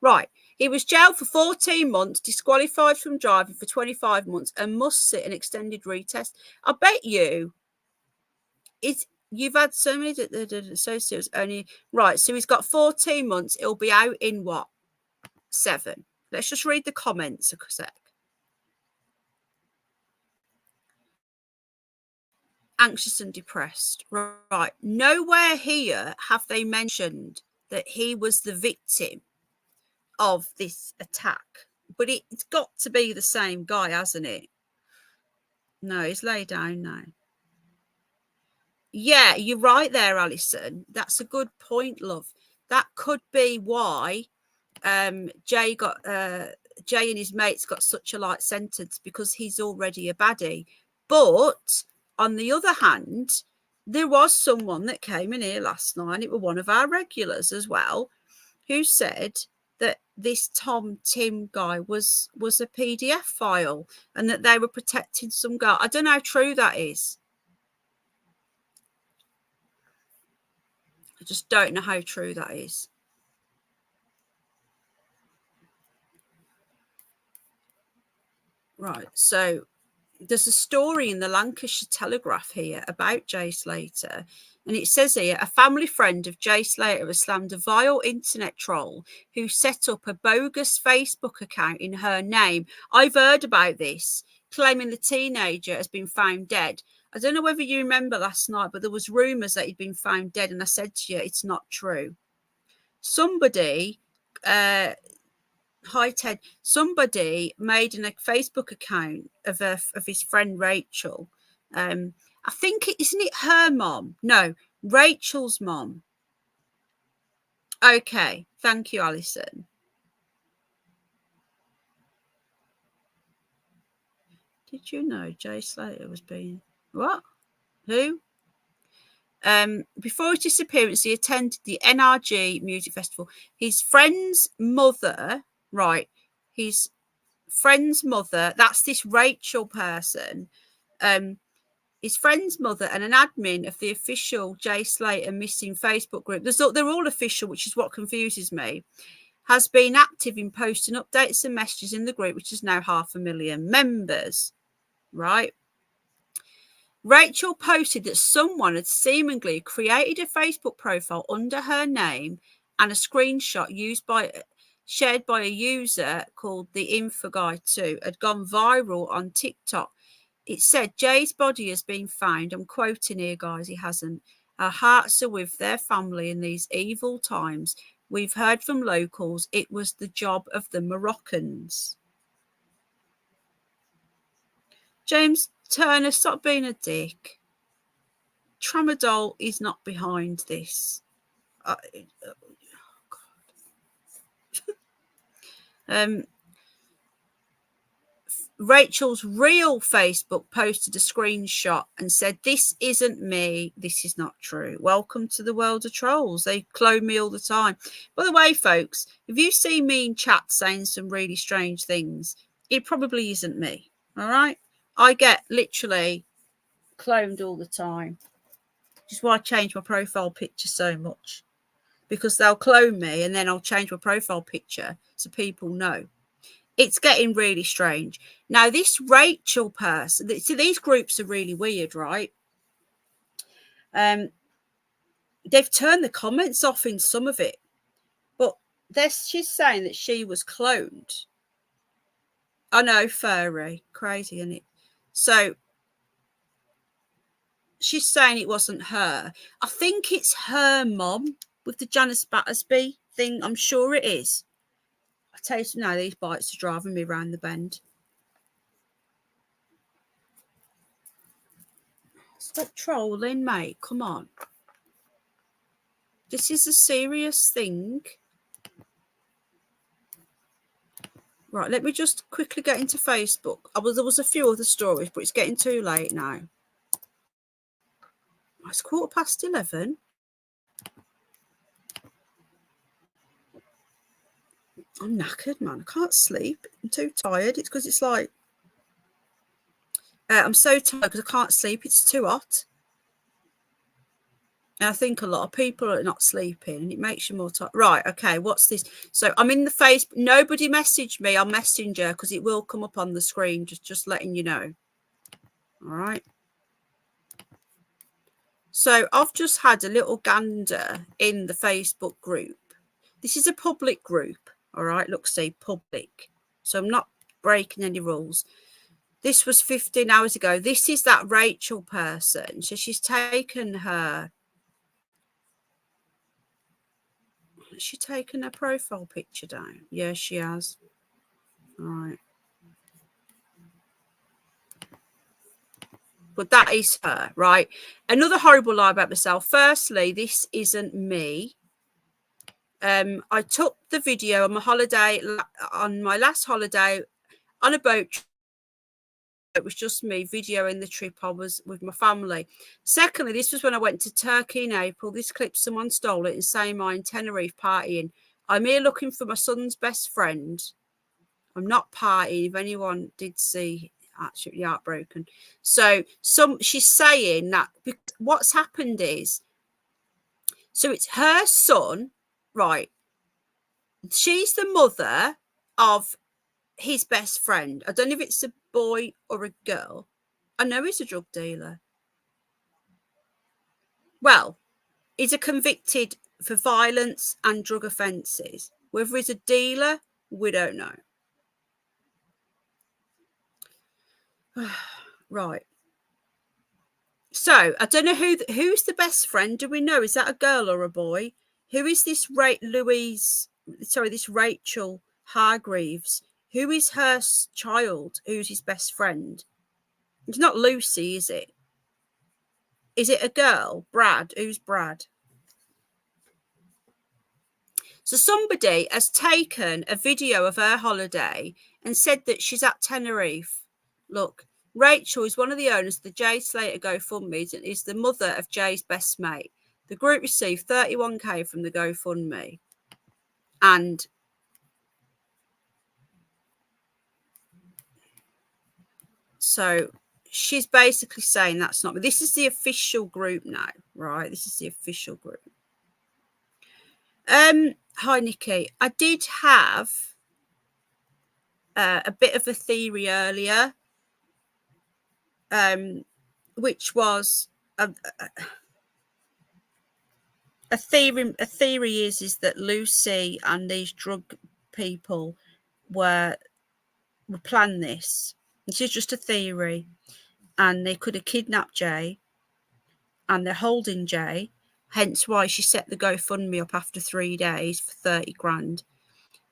[SPEAKER 1] Right. He was jailed for 14 months, disqualified from driving for 25 months, and must sit an extended retest. I bet you've had so many associates only. Right. So he's got 14 months. He'll be out in what? 7. Let's just read the comments a sec. Anxious and depressed. Right. Nowhere here have they mentioned that he was the victim of this attack. But it's got to be the same guy, hasn't it? No, he's laid down now. Yeah, you're right there, Alison. That's a good point, love. That could be why Jay and his mates got such a light sentence, because he's already a baddie. But on the other hand, there was someone that came in here last night, and it was one of our regulars as well, who said that this Tim guy was a PDF file and that they were protecting some guy. I don't know how true that is. I just don't know how true that is. Right, so there's a story in the Lancashire Telegraph here about Jay Slater, and it says here, a family friend of Jay Slater has slammed a vile internet troll who set up a bogus Facebook account in her name. I've heard about this, claiming the teenager has been found dead. I don't know whether you remember last night, but there was rumours that he'd been found dead, and I said to you, it's not true. Somebody... Hi, Ted. Somebody made a Facebook account of his friend Rachel. I think, isn't it her mom? No, Rachel's mom. Okay, thank you, Alison. Did you know Jay Slater was being... What? Who? Before his disappearance, he attended the NRG Music Festival. His friend's mother... Right, his friend's mother, that's this Rachel person, his friend's mother and an admin of the official Jay Slater missing Facebook group, they're all official, which is what confuses me, has been active in posting updates and messages in the group, which is now 500,000 members, right? Rachel posted that someone had seemingly created a Facebook profile under her name, and a screenshot shared by a user called the Info Guy 2 had gone viral on TikTok. It said, Jay's body has been found. I'm quoting here, guys, he hasn't. Our hearts are with their family in these evil times. We've heard from locals it was the job of the Moroccans. James Turner, stop being a dick. Tramadol is not behind this. Rachel's real Facebook posted a screenshot and said, this isn't me. This is not true. Welcome to the world of trolls. They clone me all the time. By the way, folks, if you see me in chat saying some really strange things, it probably isn't me. All right. I get literally cloned all the time. Which is why I change my profile picture so much. Because they'll clone me and then I'll change my profile picture so people know. It's getting really strange. Now, this Rachel person, see, these groups are really weird, right? They've turned the comments off in some of it. But she's saying that she was cloned. I know, furry. Crazy, isn't it? So, she's saying it wasn't her. I think it's her mom with the Janice Battersby thing. I'm sure it is. I tell you now, these bites are driving me around the bend. Stop trolling, mate. Come on. This is a serious thing. Right, let me just quickly get into Facebook. There was a few other stories, but it's getting too late now. It's 11:15. I'm knackered, man. I can't sleep. I'm too tired. It's because it's like... I'm so tired because I can't sleep. It's too hot. And I think a lot of people are not sleeping and it makes you more tired. Right, okay, what's this? So I'm in the Facebook. Nobody messaged me on Messenger because it will come up on the screen, just letting you know. All right. So I've just had a little gander in the Facebook group. This is a public group. All right, look, see, public. So I'm not breaking any rules. This was 15 hours ago. This is that Rachel person. So she's taken her... Has she taken her profile picture down? Yeah, she has. All right. But that is her, right? Another horrible lie about myself. Firstly, this isn't me. I took the video on my holiday, on my last holiday, on a boat trip. It was just me videoing the trip I was with my family. Secondly, this was when I went to Turkey in April. This clip, someone stole it and saying I'm in Tenerife partying. I'm here looking for my son's best friend. I'm not partying. If anyone did see, absolutely heartbroken. So she's saying that what's happened is, so it's her son, right? She's the mother of his best friend. I don't know if it's a boy or a girl. I know he's a drug dealer. Well, he's a convicted for violence and drug offences. Whether he's a dealer, we don't know. Right. So I don't know who's the best friend. Do we know? Is that a girl or a boy? Who is this this Rachel Hargreaves? Who is her child? Who's his best friend? It's not Lucy, is it? Is it a girl? Brad? Who's Brad? So somebody has taken a video of her holiday and said that she's at Tenerife. Look, Rachel is one of the owners of the Jay Slater GoFundMe and is the mother of Jay's best mate. The group received 31k from the GoFundMe. And So she's basically saying that's not me. This is the official group now, right? This is the official group. Hi, Nikki. I did have a bit of a theory earlier, which was a theory. A theory is that Lucy and these drug people were planned this. This is just a theory, and they could have kidnapped Jay, and they're holding Jay. Hence why she set the GoFundMe up after 3 days for 30 grand.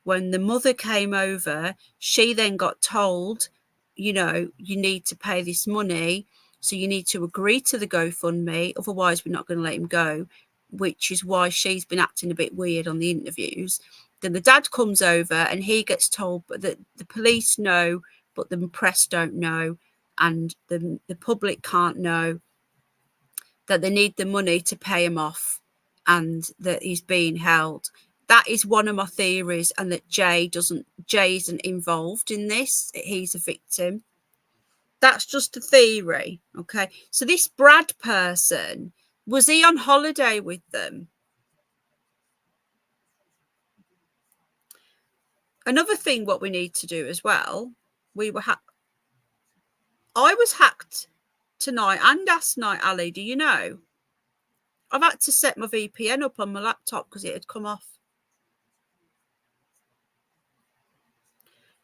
[SPEAKER 1] When the mother came over, she then got told, you know, you need to pay this money. So you need to agree to the GoFundMe. Otherwise, we're not going to let him go, which is why she's been acting a bit weird on the interviews. Then the dad comes over and he gets told that the police know, but the press don't know. And the public can't know that they need the money to pay him off and that he's being held. That is one of my theories, and that Jay isn't involved in this. He's a victim. That's just a theory. Okay. So this Brad person, was he on holiday with them? Another thing what we need to do as well, I was hacked tonight and last night, Ali, do you know? I've had to set my VPN up on my laptop because it had come off.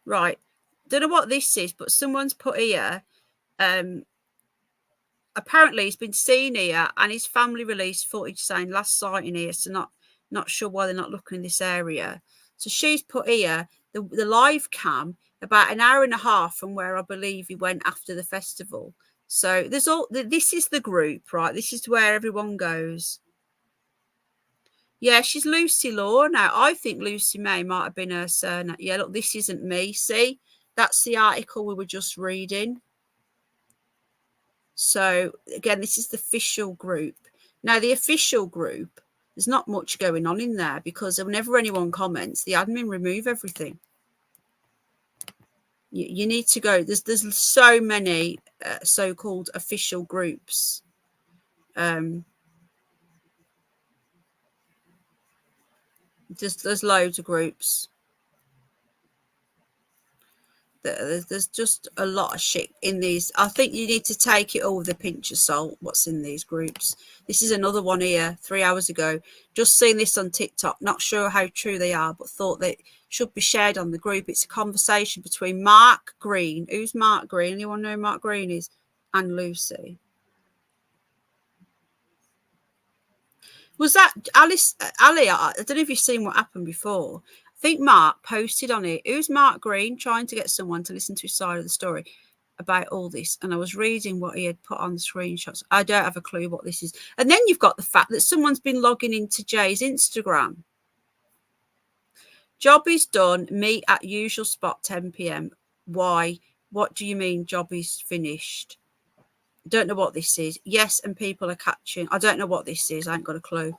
[SPEAKER 1] Right. Don't know what this is, but someone's put here. Apparently he's been seen here and his family released footage saying last sighting here. So not sure why they're not looking in this area. So she's put here the live cam about an hour and a half from where I believe he went after the festival. So this is the group, right? This is where everyone goes. Yeah, she's Lucy Law. Now, I think Lucy May might have been her surname. Yeah, look, this isn't me. See, that's the article we were just reading. So, again, this is the official group. Now, the official group, there's not much going on in there because whenever anyone comments, the admin remove everything. You need to go. There's so many so-called official groups. There's loads of groups. There's just a lot of shit in these. I think you need to take it all with a pinch of salt, what's in these groups. This is another one here 3 hours ago. Just seen this on TikTok. Not sure how true they are, but thought that should be shared on the group. It's a conversation between Mark Green. Who's Mark Green? Anyone know who Mark Green is? And Lucy. Was that Alice? Ali, I don't know if you've seen what happened before. I think Mark posted on it. Who's Mark Green? Trying to get someone to listen to his side of the story about all this. And I was reading what he had put on the screenshots. I don't have a clue what this is. And then you've got the fact that someone's been logging into Jay's Instagram. Job is done. Meet at usual spot 10 p.m. Why? What do you mean job is finished? Don't know what this is. Yes, and people are catching. I don't know what this is. I ain't got a clue.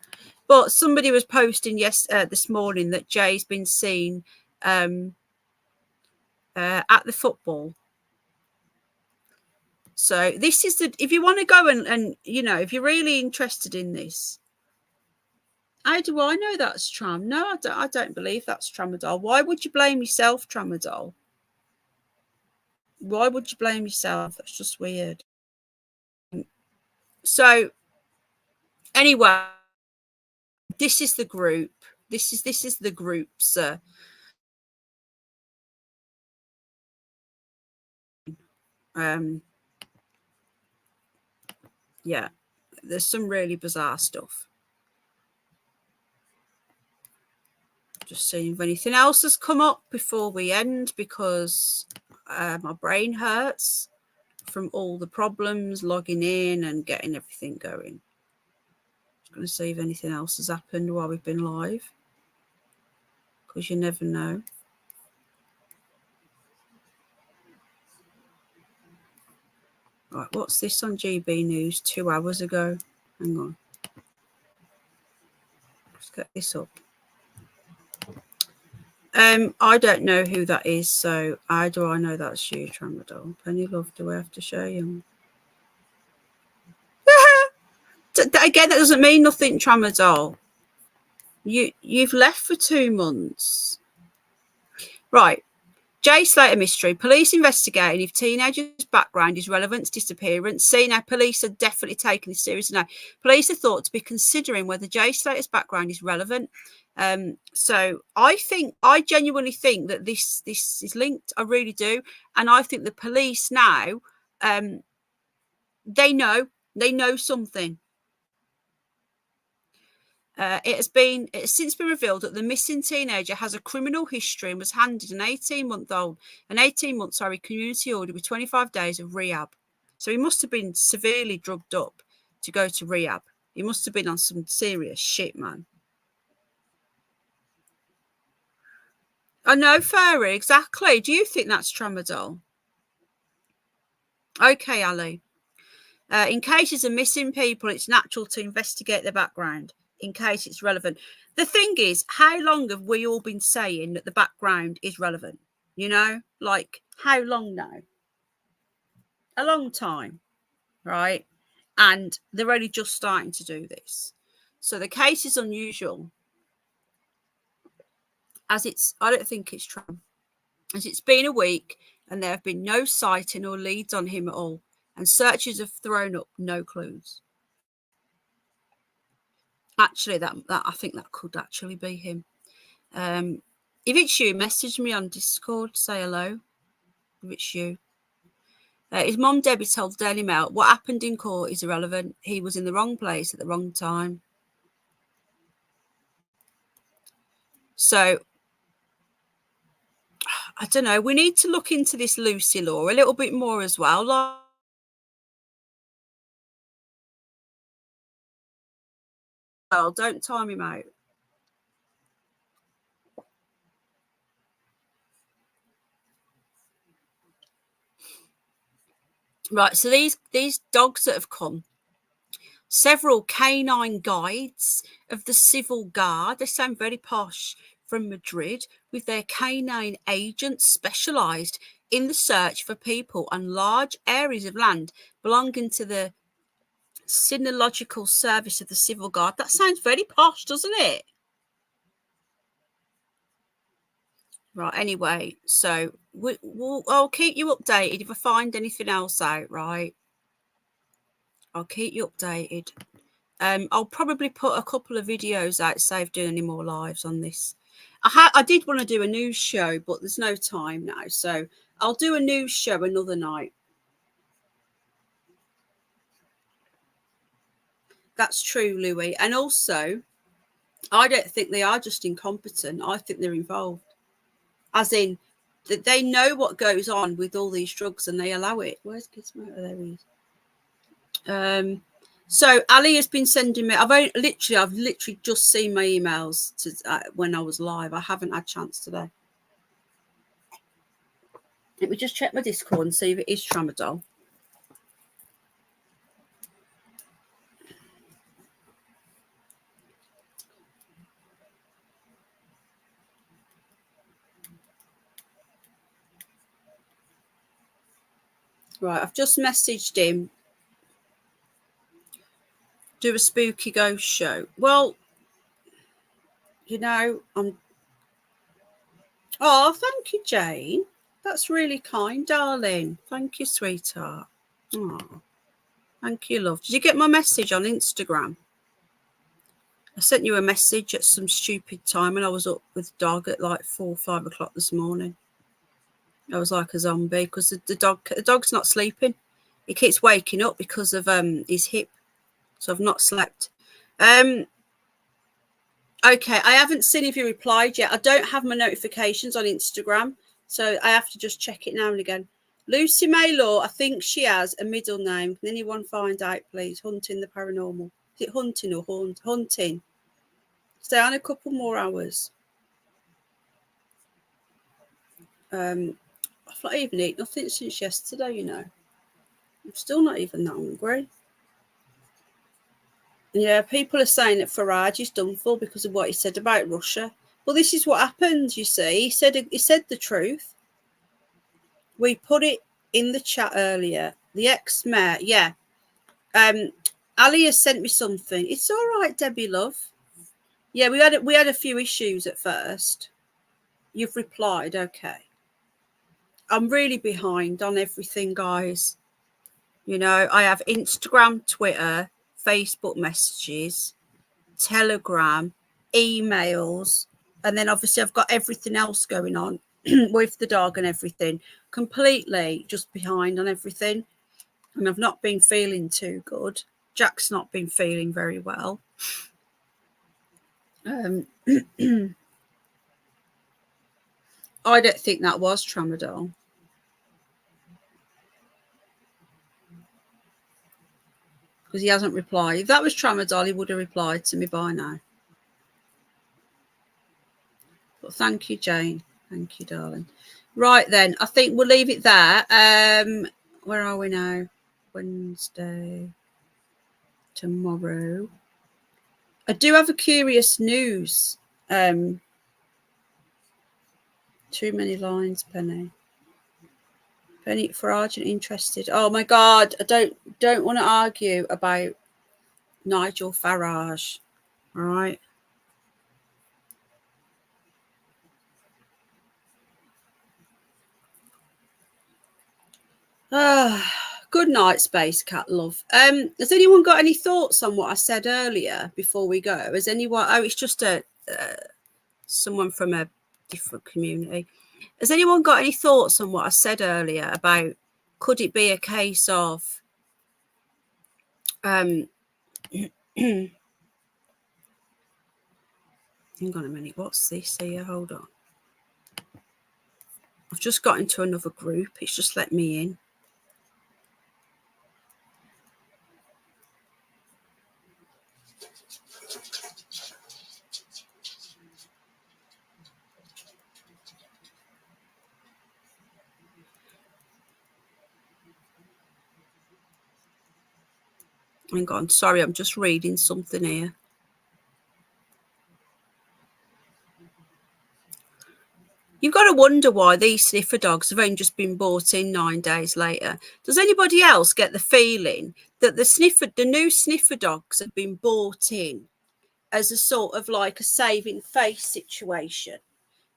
[SPEAKER 1] But somebody was posting this morning that Jay's been seen at the football. So this is if you want to go and you know, if you're really interested in this. How do I know that's Tram? No, I don't believe that's Tramadol. Why would you blame yourself, Tramadol? Why would you blame yourself? That's just weird. So anyway, this is the group. This is the groups. Yeah, there's some really bizarre stuff. Just seeing if anything else has come up before we end, because my brain hurts from all the problems logging in and getting everything going. Just going to see if anything else has happened while we've been live, because you never know. Right, what's this on GB News 2 hours ago? Hang on. Let's get this up. I don't know who that is, so how do I know that's you, Tramadol? Penny Love, do I have to show you? Again, that doesn't mean nothing, Tramadol. You've left for 2 months. Right. Jay Slater mystery. Police investigating if teenager's background is relevant to disappearance. See, now police are definitely taking this seriously now. Police are thought to be considering whether Jay Slater's background is relevant. So I genuinely think that this is linked. I really do. And I think the police now, they know something. It has since been revealed that the missing teenager has a criminal history and was handed an 18-month community order with 25 days of rehab. So he must have been severely drugged up to go to rehab. He must have been on some serious shit, man. I know, Fairy, exactly. Do you think that's Tramadol? Okay, Ali. In cases of missing people, it's natural to investigate their background in case it's relevant. The thing is, how long have we all been saying that the background is relevant? You know, like how long now? A long time, right? And they're only just starting to do this. So the case is unusual. I don't think it's true. As it's been a week and there have been no sighting or leads on him at all. And searches have thrown up no clues. Actually, that I think that could actually be him. If it's you, message me on Discord. Say hello. If it's you. His mum, Debbie, told the Daily Mail, what happened in court is irrelevant. He was in the wrong place at the wrong time. So, I don't know. We need to look into this Lucy Law a little bit more as well. Don't time him out. Right, so these dogs that have come, several canine guides of the civil guard, they sound very posh, from Madrid, with their canine agents specialised in the search for people on large areas of land belonging to the Sinological Service of the Civil Guard. That sounds very posh, doesn't it? Right, anyway, so I'll keep you updated if I find anything else out, right? I'll keep you updated. I'll probably put a couple of videos out, save doing any more lives on this. I did want to do a news show, but there's no time now, so I'll do a news show another night. That's true, Louis. And also, I don't think they are just incompetent. I think they're involved. As in, that they know what goes on with all these drugs and they allow it. Where's Gizmo? Oh, there he is. So Ali has been sending me. I've literally just seen my emails when I was live. I haven't had a chance today. Let me just check my Discord and see if it is Tramadol. Right, I've just messaged him. Do a spooky ghost show. Well, you know, Oh, thank you, Jane. That's really kind, darling. Thank you, sweetheart. Oh, thank you, love. Did you get my message on Instagram? I sent you a message at some stupid time and I was up with dog at like 4 or 5 o'clock this morning. I was like a zombie because the dog's not sleeping. He keeps waking up because of his hip. So I've not slept. Okay, I haven't seen if you replied yet. I don't have my notifications on Instagram, so I have to just check it now and again. Lucy May Law, I think she has a middle name. Can anyone find out, please? Hunting the Paranormal. Is it hunting or hunting? Stay on a couple more hours. I've not even eaten nothing since yesterday, you know. I'm still not even that hungry. Yeah, people are saying that Farage is done for because of what he said about Russia. Well, this is what happens, you see. He said the truth. We put it in the chat earlier. The ex-mayor, yeah. Ali has sent me something. It's all right, Debbie, love. Yeah, we had a few issues at first. You've replied, okay. I'm really behind on everything, guys. You know, I have Instagram, Twitter, Facebook messages, Telegram, emails, and then obviously I've got everything else going on with the dog and everything. Completely just behind on everything. And I've not been feeling too good. Jack's not been feeling very well. I don't think that was tramadol. Because he hasn't replied. If that was tramadol, he would have replied to me by now. But thank you, Jane. Thank you, darling. Right then, I think we'll leave it there. Where are we now? Wednesday. Tomorrow. I do have a curious news. Too many lines, Penny. Penny Farage interested. Oh my God, I don't want to argue about Nigel Farage. All right. Good night, Space Cat love. Has anyone got any thoughts on what I said earlier before we go? Has anyone? Oh, it's just someone from a different community. Has anyone got any thoughts on what I said earlier about could it be a case of hang on a minute, what's this here? Hold on. I've just got into another group. It's just let me in. Hang on, sorry, I'm just reading something here. You've got to wonder why these sniffer dogs have only just been bought in 9 days later. Does anybody else get the feeling that the new sniffer dogs have been bought in as a sort of like a saving face situation?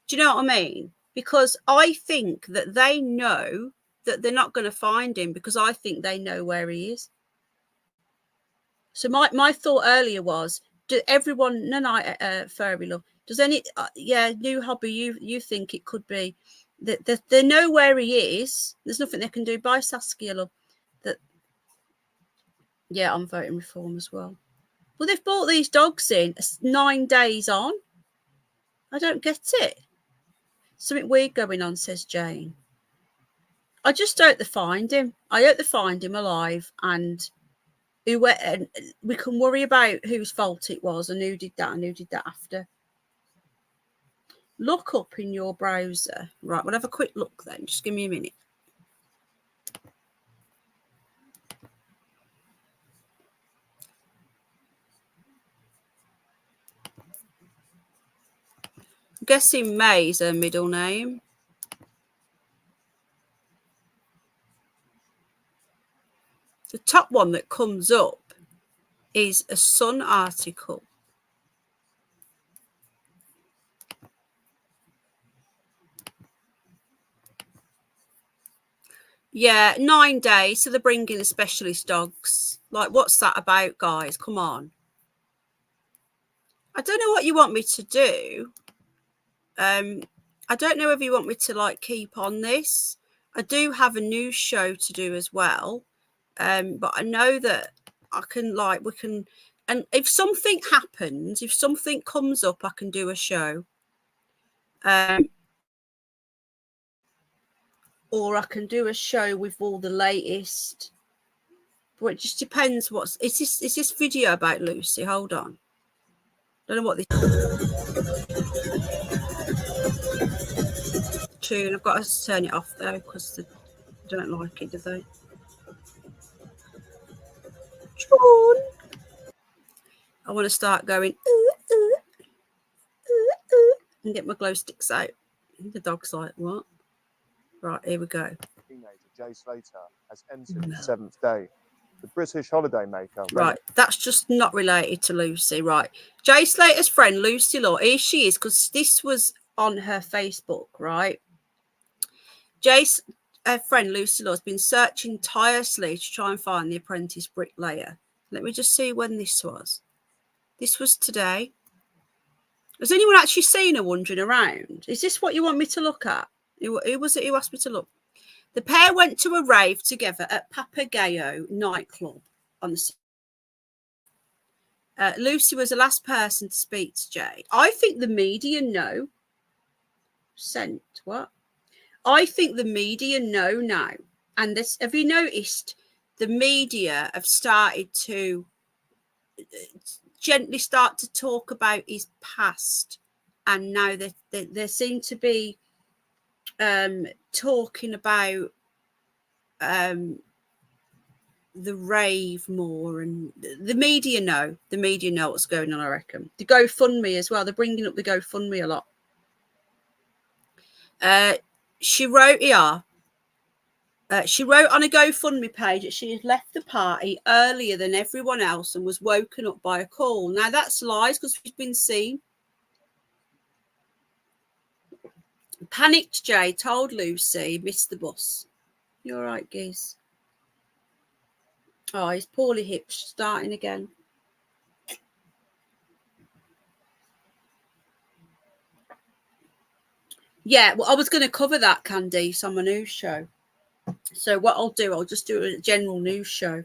[SPEAKER 1] Do you know what I mean? Because I think that they know that they're not going to find him because I think they know where he is. So my thought earlier was, do everyone, furry love, does any, new hobby, you think it could be that they know where he is. There's nothing they can do. Bye, Saskia love. Yeah, I'm voting reform as well. Well, they've bought these dogs in 9 days on. I don't get it. Something weird going on, says Jane. I just hope they find him. I hope they find him alive, and we can worry about whose fault it was and who did that and who did that after. Look up in your browser. Right, we'll have a quick look then. Just give me a minute. I'm guessing May is her middle name. The top one that comes up is a Sun article. Yeah, 9 days. So they're bringing the specialist dogs. Like, what's that about, guys? Come on. I don't know what you want me to do. I don't know if you want me to like keep on this. I do have a news show to do as well. But I know that I can we can, and if something happens, if something comes up, I can do a show. Or I can do a show with all the latest. But it just depends is this video about Lucy? Hold on. Don't know what this tune. I've got to turn it off though because they don't like it, do they? John. I want to start going. And get my glow sticks out. The dog's like, what? Right, here we go.
[SPEAKER 9] Teenager Jay Slater has entered the 7th day. The British holidaymaker.
[SPEAKER 1] Right, that's just not related to Lucy. Right, Jay Slater's friend Lucy Law. Here she is, because this was on her Facebook. Right, her friend Lucy Law has been searching tirelessly to try and find the apprentice bricklayer. Let me just see when this was. This was today. Has anyone actually seen her wandering around? Is this what you want me to look at? Who was it who asked me to look? The pair went to a rave together at Papagayo nightclub on the. Lucy was the last person to speak to Jay. I think the media know. Sent what? I think the media know now. And this, have you noticed the media have started to gently start to talk about his past, and now they seem to be talking about the rave more, and the media know what's going on. I reckon the GoFundMe as well, they're bringing up the GoFundMe a lot. She wrote here, she wrote on a GoFundMe page that she had left the party earlier than everyone else and was woken up by a call. Now, that's lies, because she's been seen. Panicked Jay told Lucy he missed the bus. You're right, Giz. Oh, his poorly hips starting again. Yeah, well, I was going to cover that, Candice, on my news show. So what I'll do, I'll just do a general news show.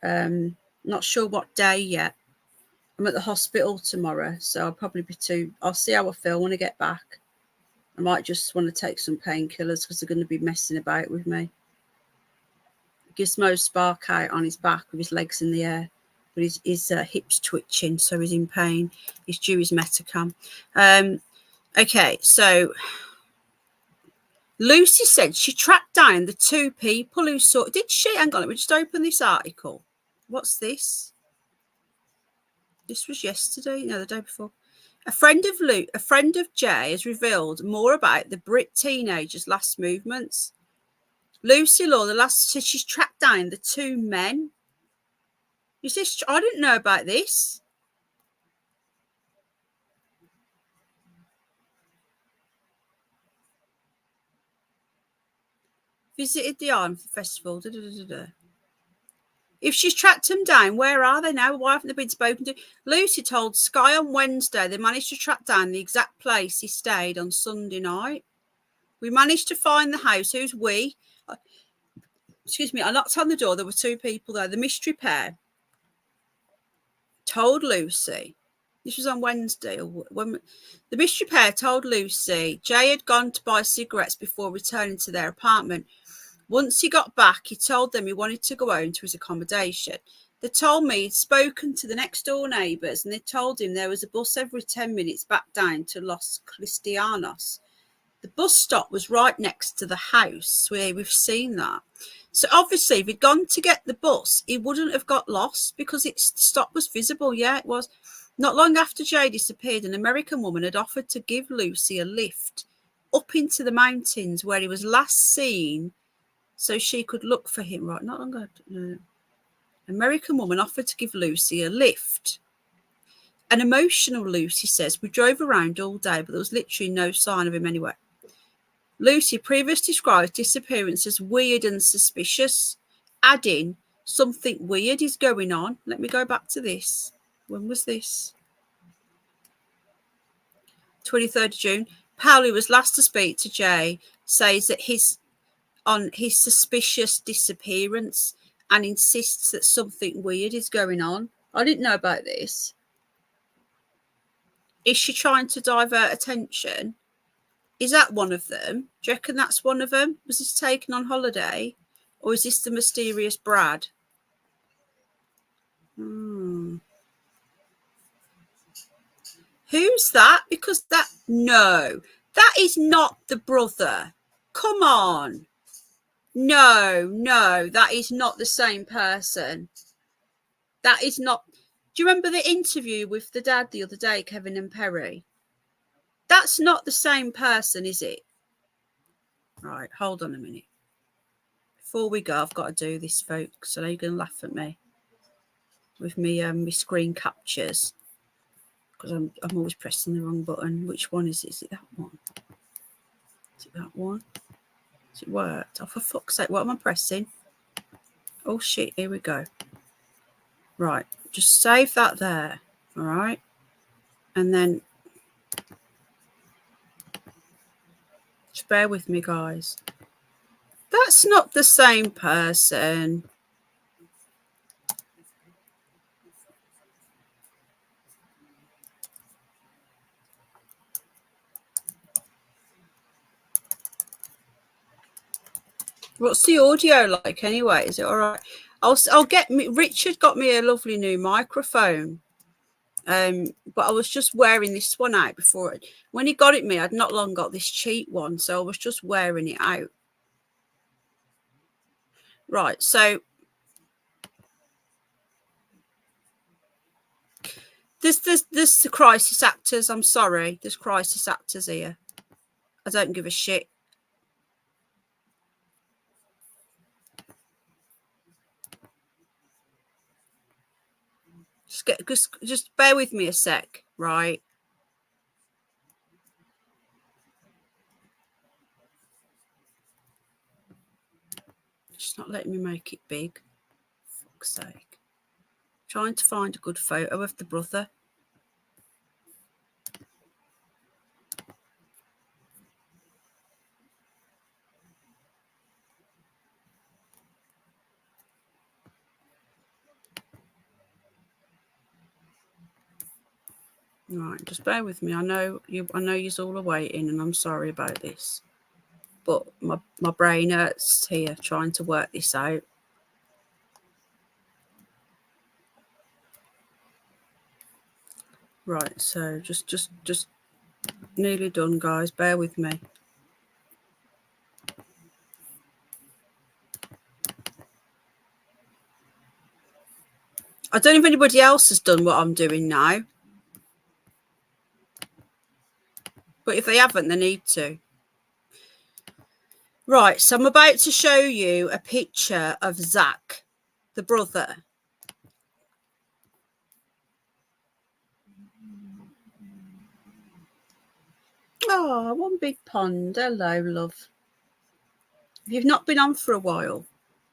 [SPEAKER 1] Not sure what day yet. I'm at the hospital tomorrow, so I'll probably be I'll see how I feel when I get back. I might just want to take some painkillers because they're going to be messing about with me. Gizmo's spark out on his back with his legs in the air, but his hips twitching, so he's in pain. He's due his Metacam. Okay, so Lucy said she tracked down the two people who saw. Did she? Hang on, let me just open this article. What's this? This was yesterday. No, the day before. A friend of Jay has revealed more about the Brit teenager's last movements. Lucy Law, said she's tracked down the two men. Is this? I didn't know about this. Visited the Island Festival. If she's tracked them down, where are they now? Why haven't they been spoken to? Lucy told Sky on Wednesday they managed to track down the exact place he stayed on Sunday night. We managed to find the house. Who's we? Excuse me. I knocked on the door. There were two people there. The mystery pair told Lucy. This was on Wednesday. When the mystery pair told Lucy Jay had gone to buy cigarettes before returning to their apartment. Once he got back, he told them he wanted to go home to his accommodation. They told me he'd spoken to the next door neighbours and they told him there was a bus every 10 minutes back down to Los Cristianos. The bus stop was right next to the house where we've seen that. So obviously, if he'd gone to get the bus, he wouldn't have got lost because the stop was visible. Yeah, it was. Not long after Jay disappeared, an American woman had offered to give Lucy a lift up into the mountains where he was last seen so she could look for him. Right, not long ago. No. American woman offered to give Lucy a lift. An emotional Lucy says, we drove around all day, but there was literally no sign of him anywhere. Lucy previously described disappearance as weird and suspicious, adding, something weird is going on. Let me go back to this. When was this? 23rd of June. Powell, who was last to speak to Jay, says that his suspicious disappearance and insists that something weird is going on. I didn't know about this. Is she trying to divert attention? Is that one of them? Do you reckon that's one of them? Was this taken on holiday? Or is this the mysterious Brad? Who's that? Because no, that is not the brother. Come on. No, that is not the same person. That is not. Do you remember the interview with the dad the other day, Kevin and Perry? That's not the same person, is it? Right, hold on a minute. Before we go, I've got to do this, folks. So you're going to laugh at me with me my screen captures, because I'm always pressing the wrong button. Which one is it? Is it that one? Is it that one? Has it worked? Oh, for fuck's sake, what am I pressing? Oh shit, here we go. Right, just save that there. All right, and then just bear with me, guys. That's not the same person. What's the audio like anyway? Is it all right? I'll get me. Richard got me a lovely new microphone, but I was just wearing this one out before it. When he got it me, I'd not long got this cheap one, so I was just wearing it out. Right, so there's the crisis actors. I'm sorry, there's crisis actors here. I don't give a shit. Just bear with me a sec, right? Just not letting me make it big. For fuck's sake. Trying to find a good photo of the brother. Right, just bear with me. I know you're all waiting, and I'm sorry about this, but my brain hurts here trying to work this out. Right, so just nearly done, guys. Bear with me. I don't know if anybody else has done what I'm doing now, but if they haven't, they need to. Right, so I'm about to show you a picture of Zach, the brother. Oh, one big pond. Hello, love. If you've not been on for a while,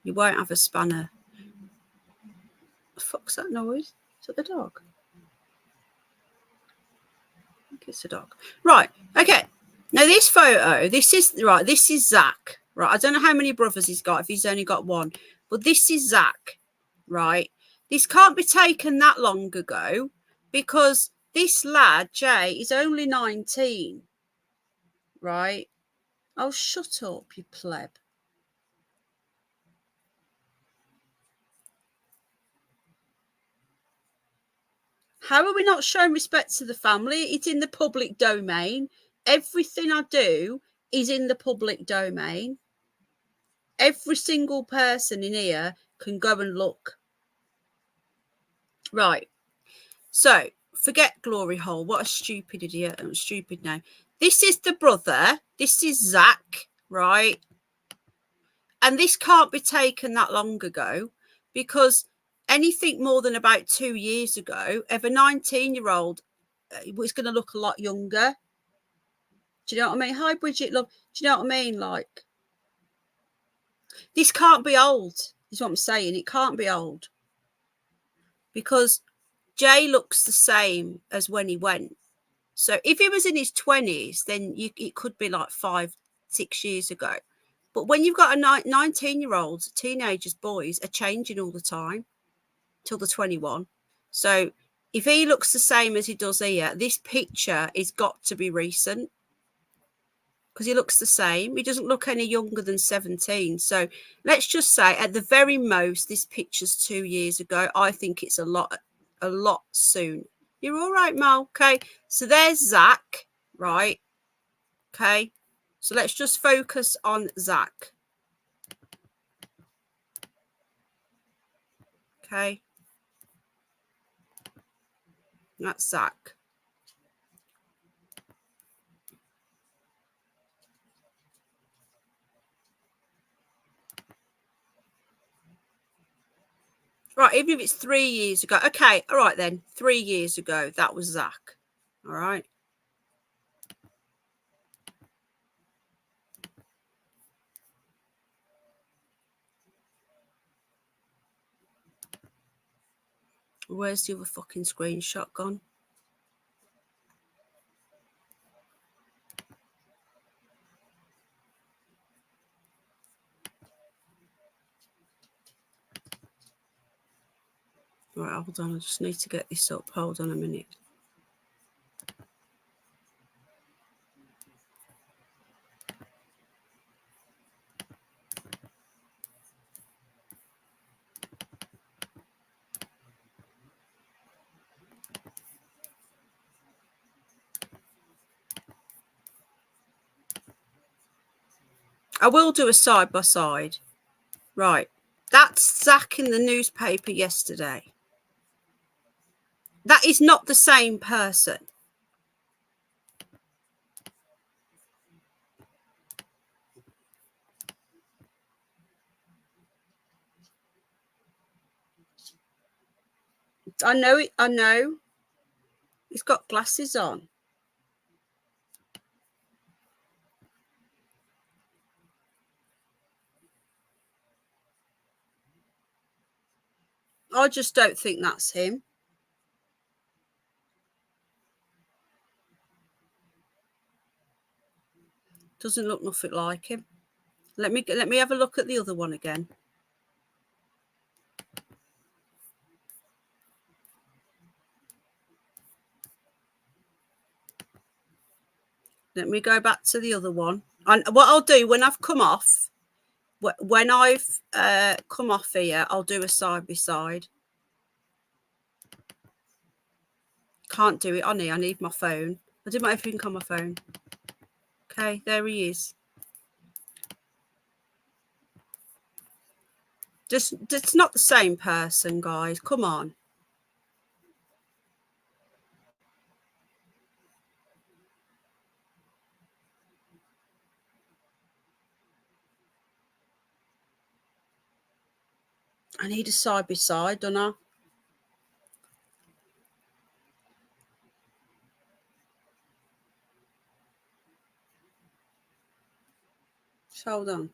[SPEAKER 1] you won't have a spanner. What the fuck's that noise? Is that the dog? I think it's a dog. Right, okay. Now this photo, this is Zach. Right, I don't know how many brothers he's got, if he's only got one, but this is Zach, right? This can't be taken that long ago because this lad, Jay, is only 19, right? Oh, shut up, you pleb. How are we not showing respect to the family? It's in the public domain. Everything I do is in the public domain. Every single person in here can go and look. Right. So, forget Glory Hole. What a stupid idiot. I'm stupid now. This is the brother. This is Zach, right? And this can't be taken that long ago because anything more than about 2 years ago, of a 19-year-old was going to look a lot younger. Do you know what I mean? Hi, Bridget, love. Do you know what I mean? Like, this can't be old, is what I'm saying. It can't be old. Because Jay looks the same as when he went. So if he was in his 20s, then it could be like 5-6 years ago. But when you've got a 19-year-olds, teenagers, boys are changing all the time till the 21. So if he looks the same as he does here, this picture has got to be recent because he looks the same. He doesn't look any younger than 17. So let's just say at the very most, this picture's 2 years ago. I think it's a lot soon. You're all right, Mal. Okay. So there's Zach, right? Okay. So let's just focus on Zach. Okay. That's Zach. Right, even if it's 3 years ago. Okay, all right then. 3 years ago, that was Zach. All right. Where's the other fucking screenshot gone? Right, hold on. I just need to get this up. Hold on a minute. I will do a side by side. Right. That's Zach in the newspaper yesterday. That is not the same person. I know it. I know. He's got glasses on. I just don't think that's him. Doesn't look nothing like him. Let me have a look at the other one again. Let me go back to the other one. And what I'll do when I've come off, come off here, I'll do a side by side. Can't do it on here. I need my phone. I did my everything on my phone. Okay, there he is. Just, it's not the same person, guys. Come on. I need a side by side, don't I? Just hold on.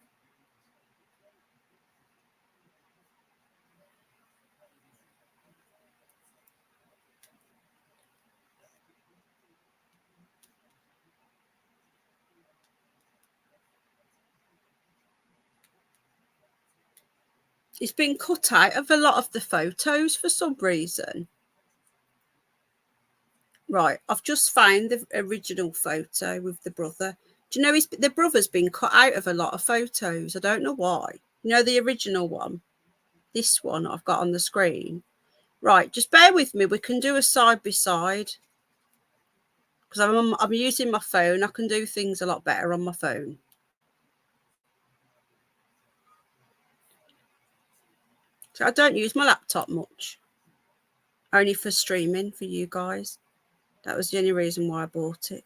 [SPEAKER 1] It's been cut out of a lot of the photos for some reason. Right, I've just found the original photo with the brother. Do you know the brother's been cut out of a lot of photos? I don't know why. You know the original one? This one I've got on the screen. Right, just bear with me. We can do a side by side. Because I'm using my phone. I can do things a lot better on my phone. So I don't use my laptop much. Only for streaming for you guys. That was the only reason why I bought it.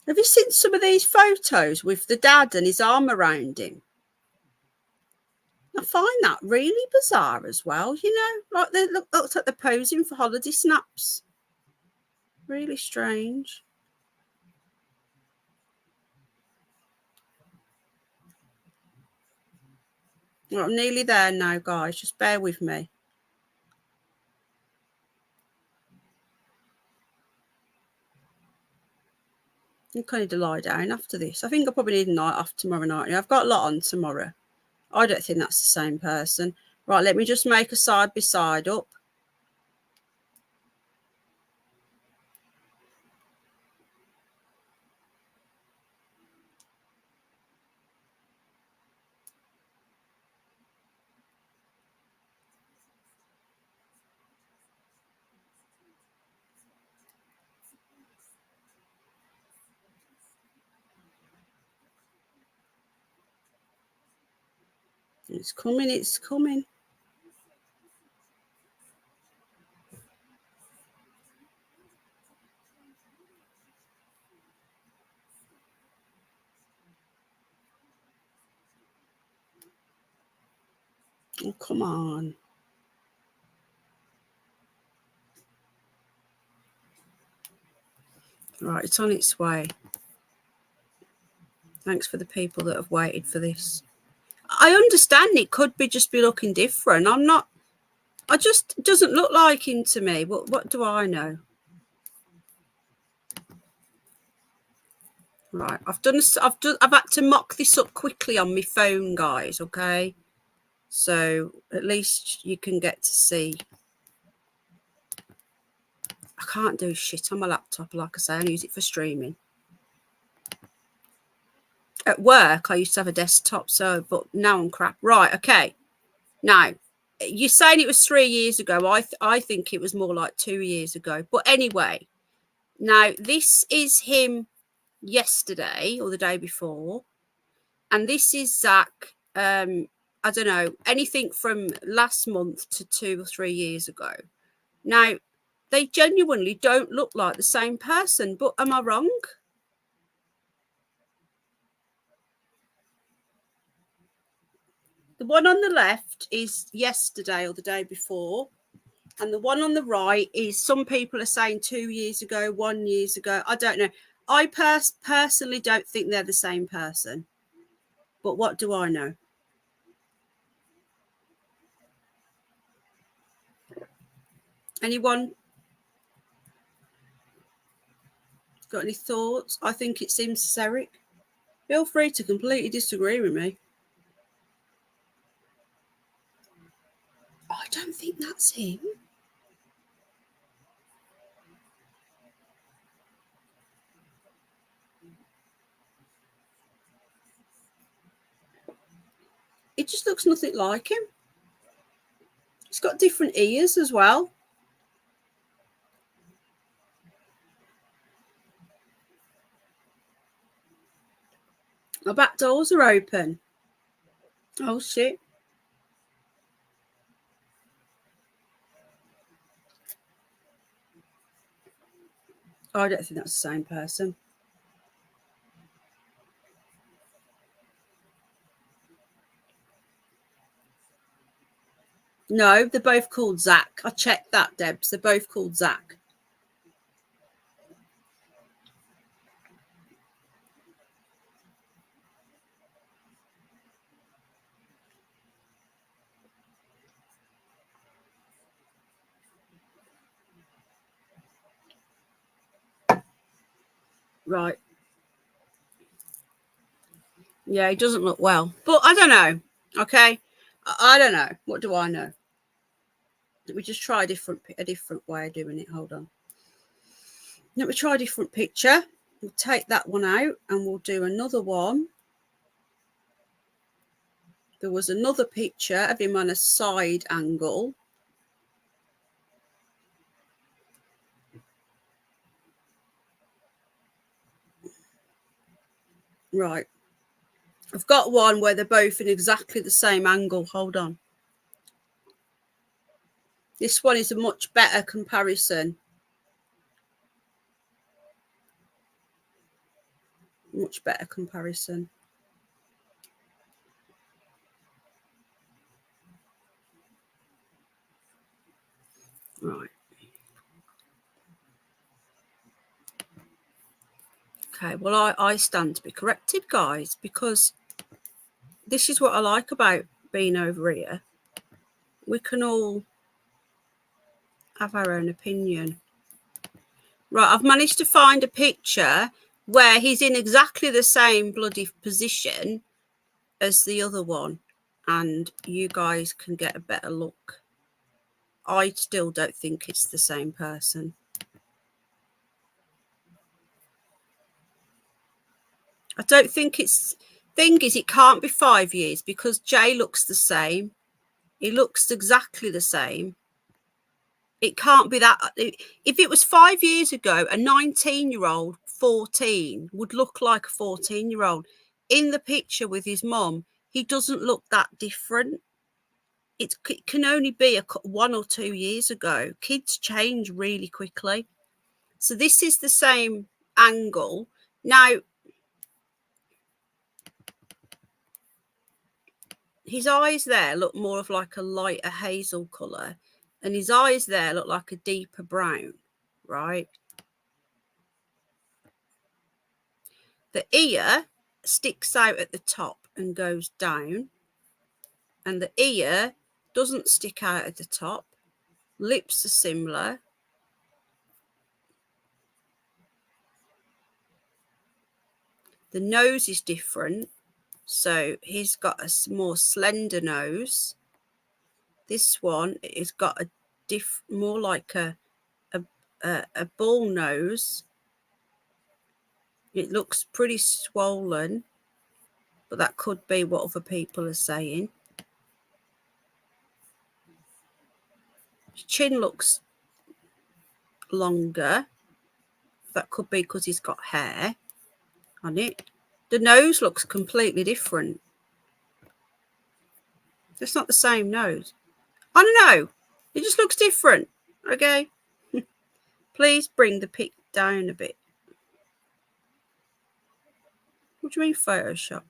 [SPEAKER 1] Have you seen some of these photos with the dad and his arm around him? I find that really bizarre as well, you know, like they look like they're posing for holiday snaps. Really strange. Well, I'm nearly there now, guys. Just bear with me. I'm kind of to lie down after this. I think I probably need a night off tomorrow night. I've got a lot on tomorrow. I don't think that's the same person. Right, let me just make a side by side up. It's coming, it's coming. Oh, come on. Right, it's on its way. Thanks for the people that have waited for this. I understand it could be just be looking different. I just doesn't look like him to me. What do I know? Right, I've had to mock this up quickly on my phone, guys. Okay, so at least you can get to see. I can't do shit on my laptop, like I say. I use it for streaming. At work, I used to have a desktop, but now I'm crap. Right, okay. Now, you're saying it was 3 years ago. I think it was more like 2 years ago. But anyway, now this is him yesterday or the day before, and this is Zach. I don't know, anything from last month to 2 or 3 years ago. Now, they genuinely don't look like the same person, but am I wrong? The one on the left is yesterday or the day before. And the one on the right is, some people are saying 2 years ago, 1 year ago. I don't know. I personally don't think they're the same person. But what do I know? Anyone got any thoughts? I think it seems Eric. Feel free to completely disagree with me. I don't think that's him. It just looks nothing like him. He's got different ears as well. My back doors are open. Oh, shit. Oh, I don't think that's the same person. No, they're both called Zach. I checked that, Debs. They're both called Zach. Right. Yeah, he doesn't look well. But I don't know. Okay. I don't know. What do I know? Let me just try a different way of doing it. Hold on. Let me try a different picture. We'll take that one out and we'll do another one. There was another picture of him on a side angle. Right. I've got one where they're both in exactly the same angle. Hold on. This one is a much better comparison. Much better comparison. Right. Okay, well, I stand to be corrected, guys, because this is what I like about being over here. We can all have our own opinion. Right, I've managed to find a picture where he's in exactly the same bloody position as the other one, and you guys can get a better look. I still don't think it's the same person. I don't think it's... Thing is, it can't be 5 years because Jay looks the same. He looks exactly the same. It can't be that. If it was 5 years ago, a 19-year-old, 14, would look like a 14-year-old. In the picture with his mum, he doesn't look that different. It can only be 1 or 2 years ago. Kids change really quickly. So this is the same angle. Now, his eyes there look more of like a lighter hazel colour, and his eyes there look like a deeper brown, right? The ear sticks out at the top and goes down, and the ear doesn't stick out at the top. Lips are similar. The nose is different. So he's got a more slender nose. This one has got a more like a bull nose. It looks pretty swollen, but that could be what other people are saying. His chin looks longer. That could be because he's got hair on it. The nose looks completely different. It's not the same nose. I don't know. It just looks different. Okay. Please bring the pic down a bit. What do you mean Photoshop?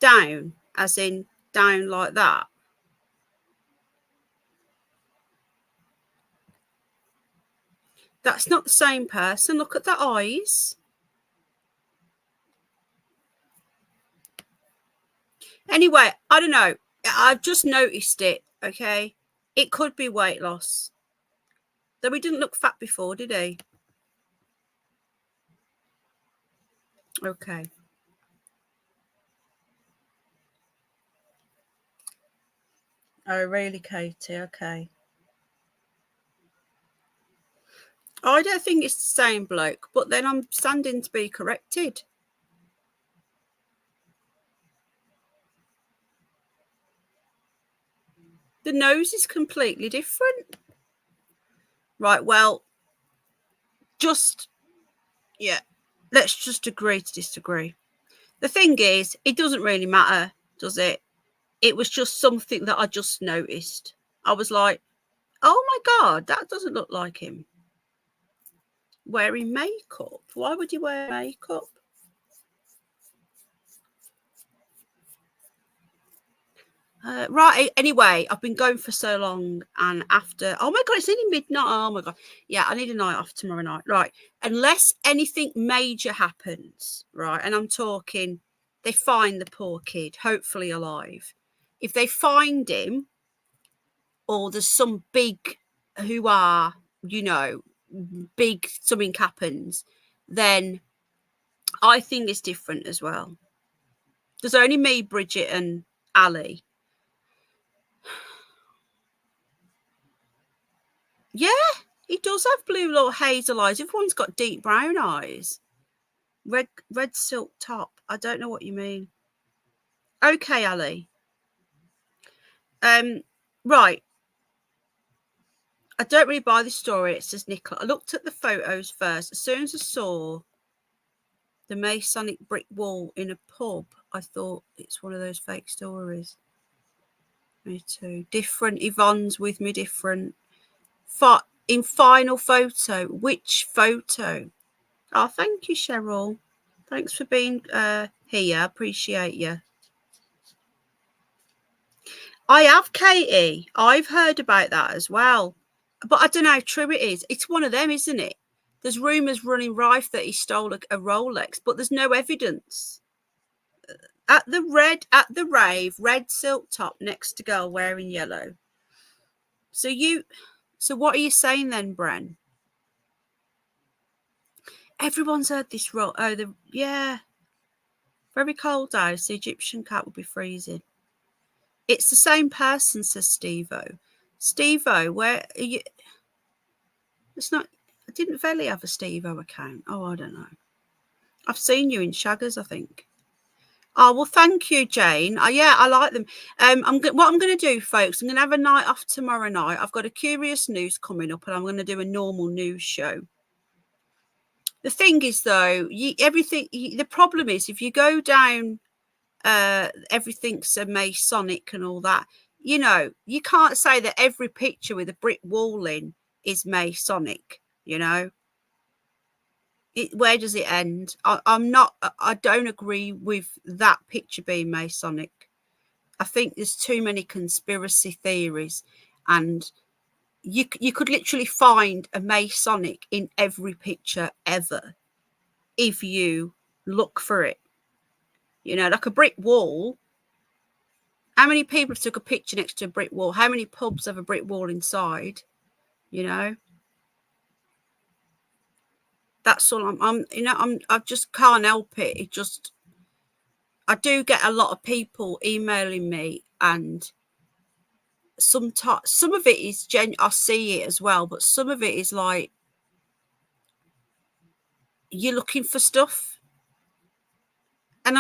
[SPEAKER 1] Down, as in down like that. That's not the same person. Look at the eyes. Anyway, I don't know. I've just noticed it, okay? It could be weight loss. Though he didn't look fat before, did he? Okay. Oh, really, Katie? Okay. I don't think it's the same bloke, but then I'm standing to be corrected. The nose is completely different. Right, well, yeah, let's just agree to disagree. The thing is, it doesn't really matter, does it? It was just something that I just noticed. I was like, oh my God, that doesn't look like him. Wearing makeup. Why would you wear makeup? Right, anyway, I've been going for so long, and after, oh my God, it's only midnight. Oh my God. Yeah, I need a night off tomorrow night. Right. Unless anything major happens, right, and I'm talking, they find the poor kid, hopefully alive. If they find him, or there's some big, who are, you know, big something happens, then I think it's different as well. There's only me, Bridget, and Ali. Yeah, he does have blue or hazel eyes. Everyone's got deep brown eyes. Red silk top. I don't know what you mean. Okay, Ali. Right. I don't really buy the story. It says Nicola. I looked at the photos first. As soon as I saw the Masonic brick wall in a pub, I thought it's one of those fake stories. Me too. Different. Yvonne's with me. Different. In final photo. Which photo? Oh, thank you, Cheryl. Thanks for being here. Appreciate you. I have, Katie. I've heard about that as well. But I don't know how true it is. It's one of them, isn't it? There's rumours running rife that he stole a Rolex, but there's no evidence. At the rave, red silk top next to girl wearing yellow. So what are you saying then, Bren? Everyone's heard this wrong. Oh, yeah. Very cold house. The Egyptian cat will be freezing. It's the same person, says Steve-O. Steve-O, where are you? It's not. Didn't Velly have a Steve-O account? Oh, I don't know. I've seen you in Shaggers, I think. Oh, well, thank you, Jane. Yeah, I like them. What I'm going to do, folks, I'm going to have a night off tomorrow night. I've got a Curious News coming up, and I'm going to do a normal news show. The thing is, though, the problem is if you go down, everything's a Masonic and all that, you know, you can't say that every picture with a brick wall in is Masonic, you know. Where does it end? I don't agree with that picture being Masonic. I think there's too many conspiracy theories, and you could literally find a Masonic in every picture ever if you look for it. You know, like a brick wall. How many people took a picture next to a brick wall? How many pubs have a brick wall inside? You know, that's all. I just can't help it. It just, I do get a lot of people emailing me, and sometimes some of it is I see it as well, but some of it is like you're looking for stuff, and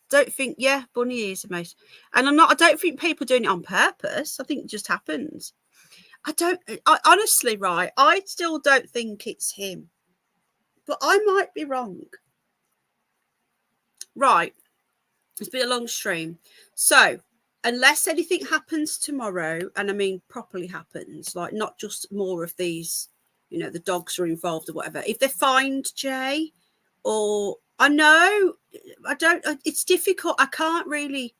[SPEAKER 1] don't think, yeah, bunny ears are most, and I don't think people are doing it on purpose. I think it just happens. I honestly, right, I still don't think it's him, but I might be wrong. Right, it's been a long stream, so unless anything happens tomorrow, and I mean properly happens, like not just more of these, you know, the dogs are involved or whatever, if they find Jay, or I know, I don't, it's difficult. I can't really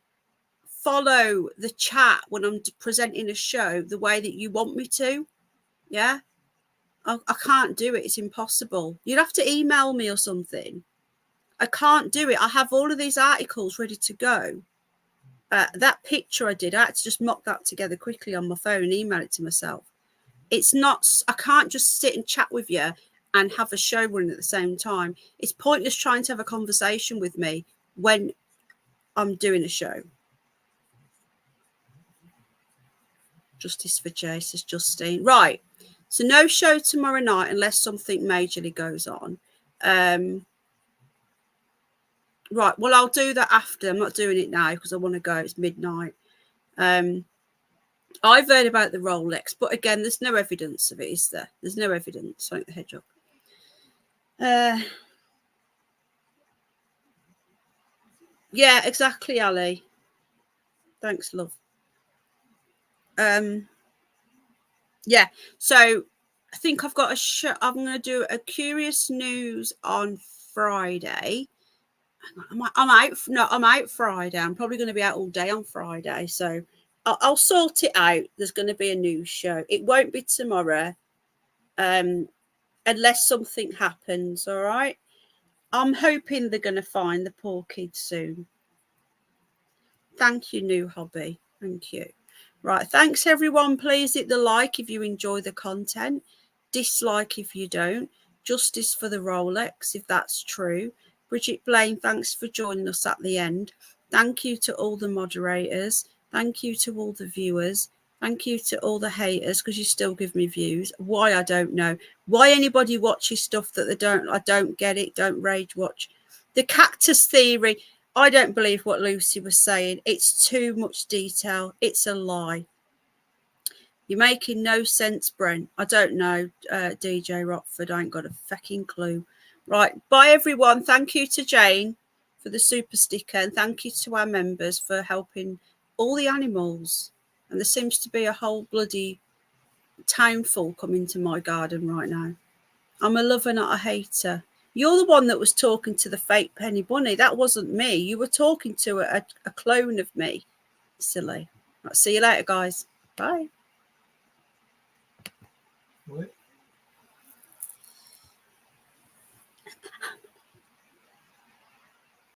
[SPEAKER 1] follow the chat when I'm presenting a show the way that you want me to. Yeah, I can't do it. It's impossible. You'd have to email me or something. I can't do it. I have all of these articles ready to go. That picture I had to just mock that together quickly on my phone and email it to myself. It's not, I can't just sit and chat with you and have a show running at the same time. It's pointless trying to have a conversation with me when I'm doing a show. Justice for Jay, says Justine. Right. So no show tomorrow night unless something majorly goes on. Right. Well, I'll do that after. I'm not doing it now because I want to go. It's midnight. I've heard about the Rolex, but again, there's no evidence of it, is there? There's no evidence. Something the hedgehog. Yeah, exactly, Ali. Thanks, love. Yeah, so I think I've got a show. I'm going to do a Curious News on Friday. I'm out Friday. I'm probably going to be out all day on Friday, so I'll sort it out. There's going to be a news show. It won't be tomorrow, unless something happens. All right. I'm hoping they're going to find the poor kids soon. Thank you, New Hobby. Thank you. Right. Thanks, everyone. Please hit the like if you enjoy the content. Dislike if you don't. Justice for the Rolex, if that's true. Bridget Blaine, thanks for joining us at the end. Thank you to all the moderators. Thank you to all the viewers. Thank you to all the haters, because you still give me views. Why, I don't know. Why anybody watches stuff that they don't, I don't get it. Don't rage watch. The cactus theory, I don't believe what Lucy was saying. It's too much detail. It's a lie. You're making no sense, Brent. I don't know, DJ Rockford. I ain't got a fucking clue. Right. Bye, everyone. Thank you to Jane for the super sticker. And thank you to our members for helping all the animals. And there seems to be a whole bloody town full coming to my garden right now. I'm a lover, not a hater. You're the one that was talking to the fake Penny Bunny. That wasn't me. You were talking to a clone of me. Silly. Right, see you later, guys. Bye.
[SPEAKER 10] What?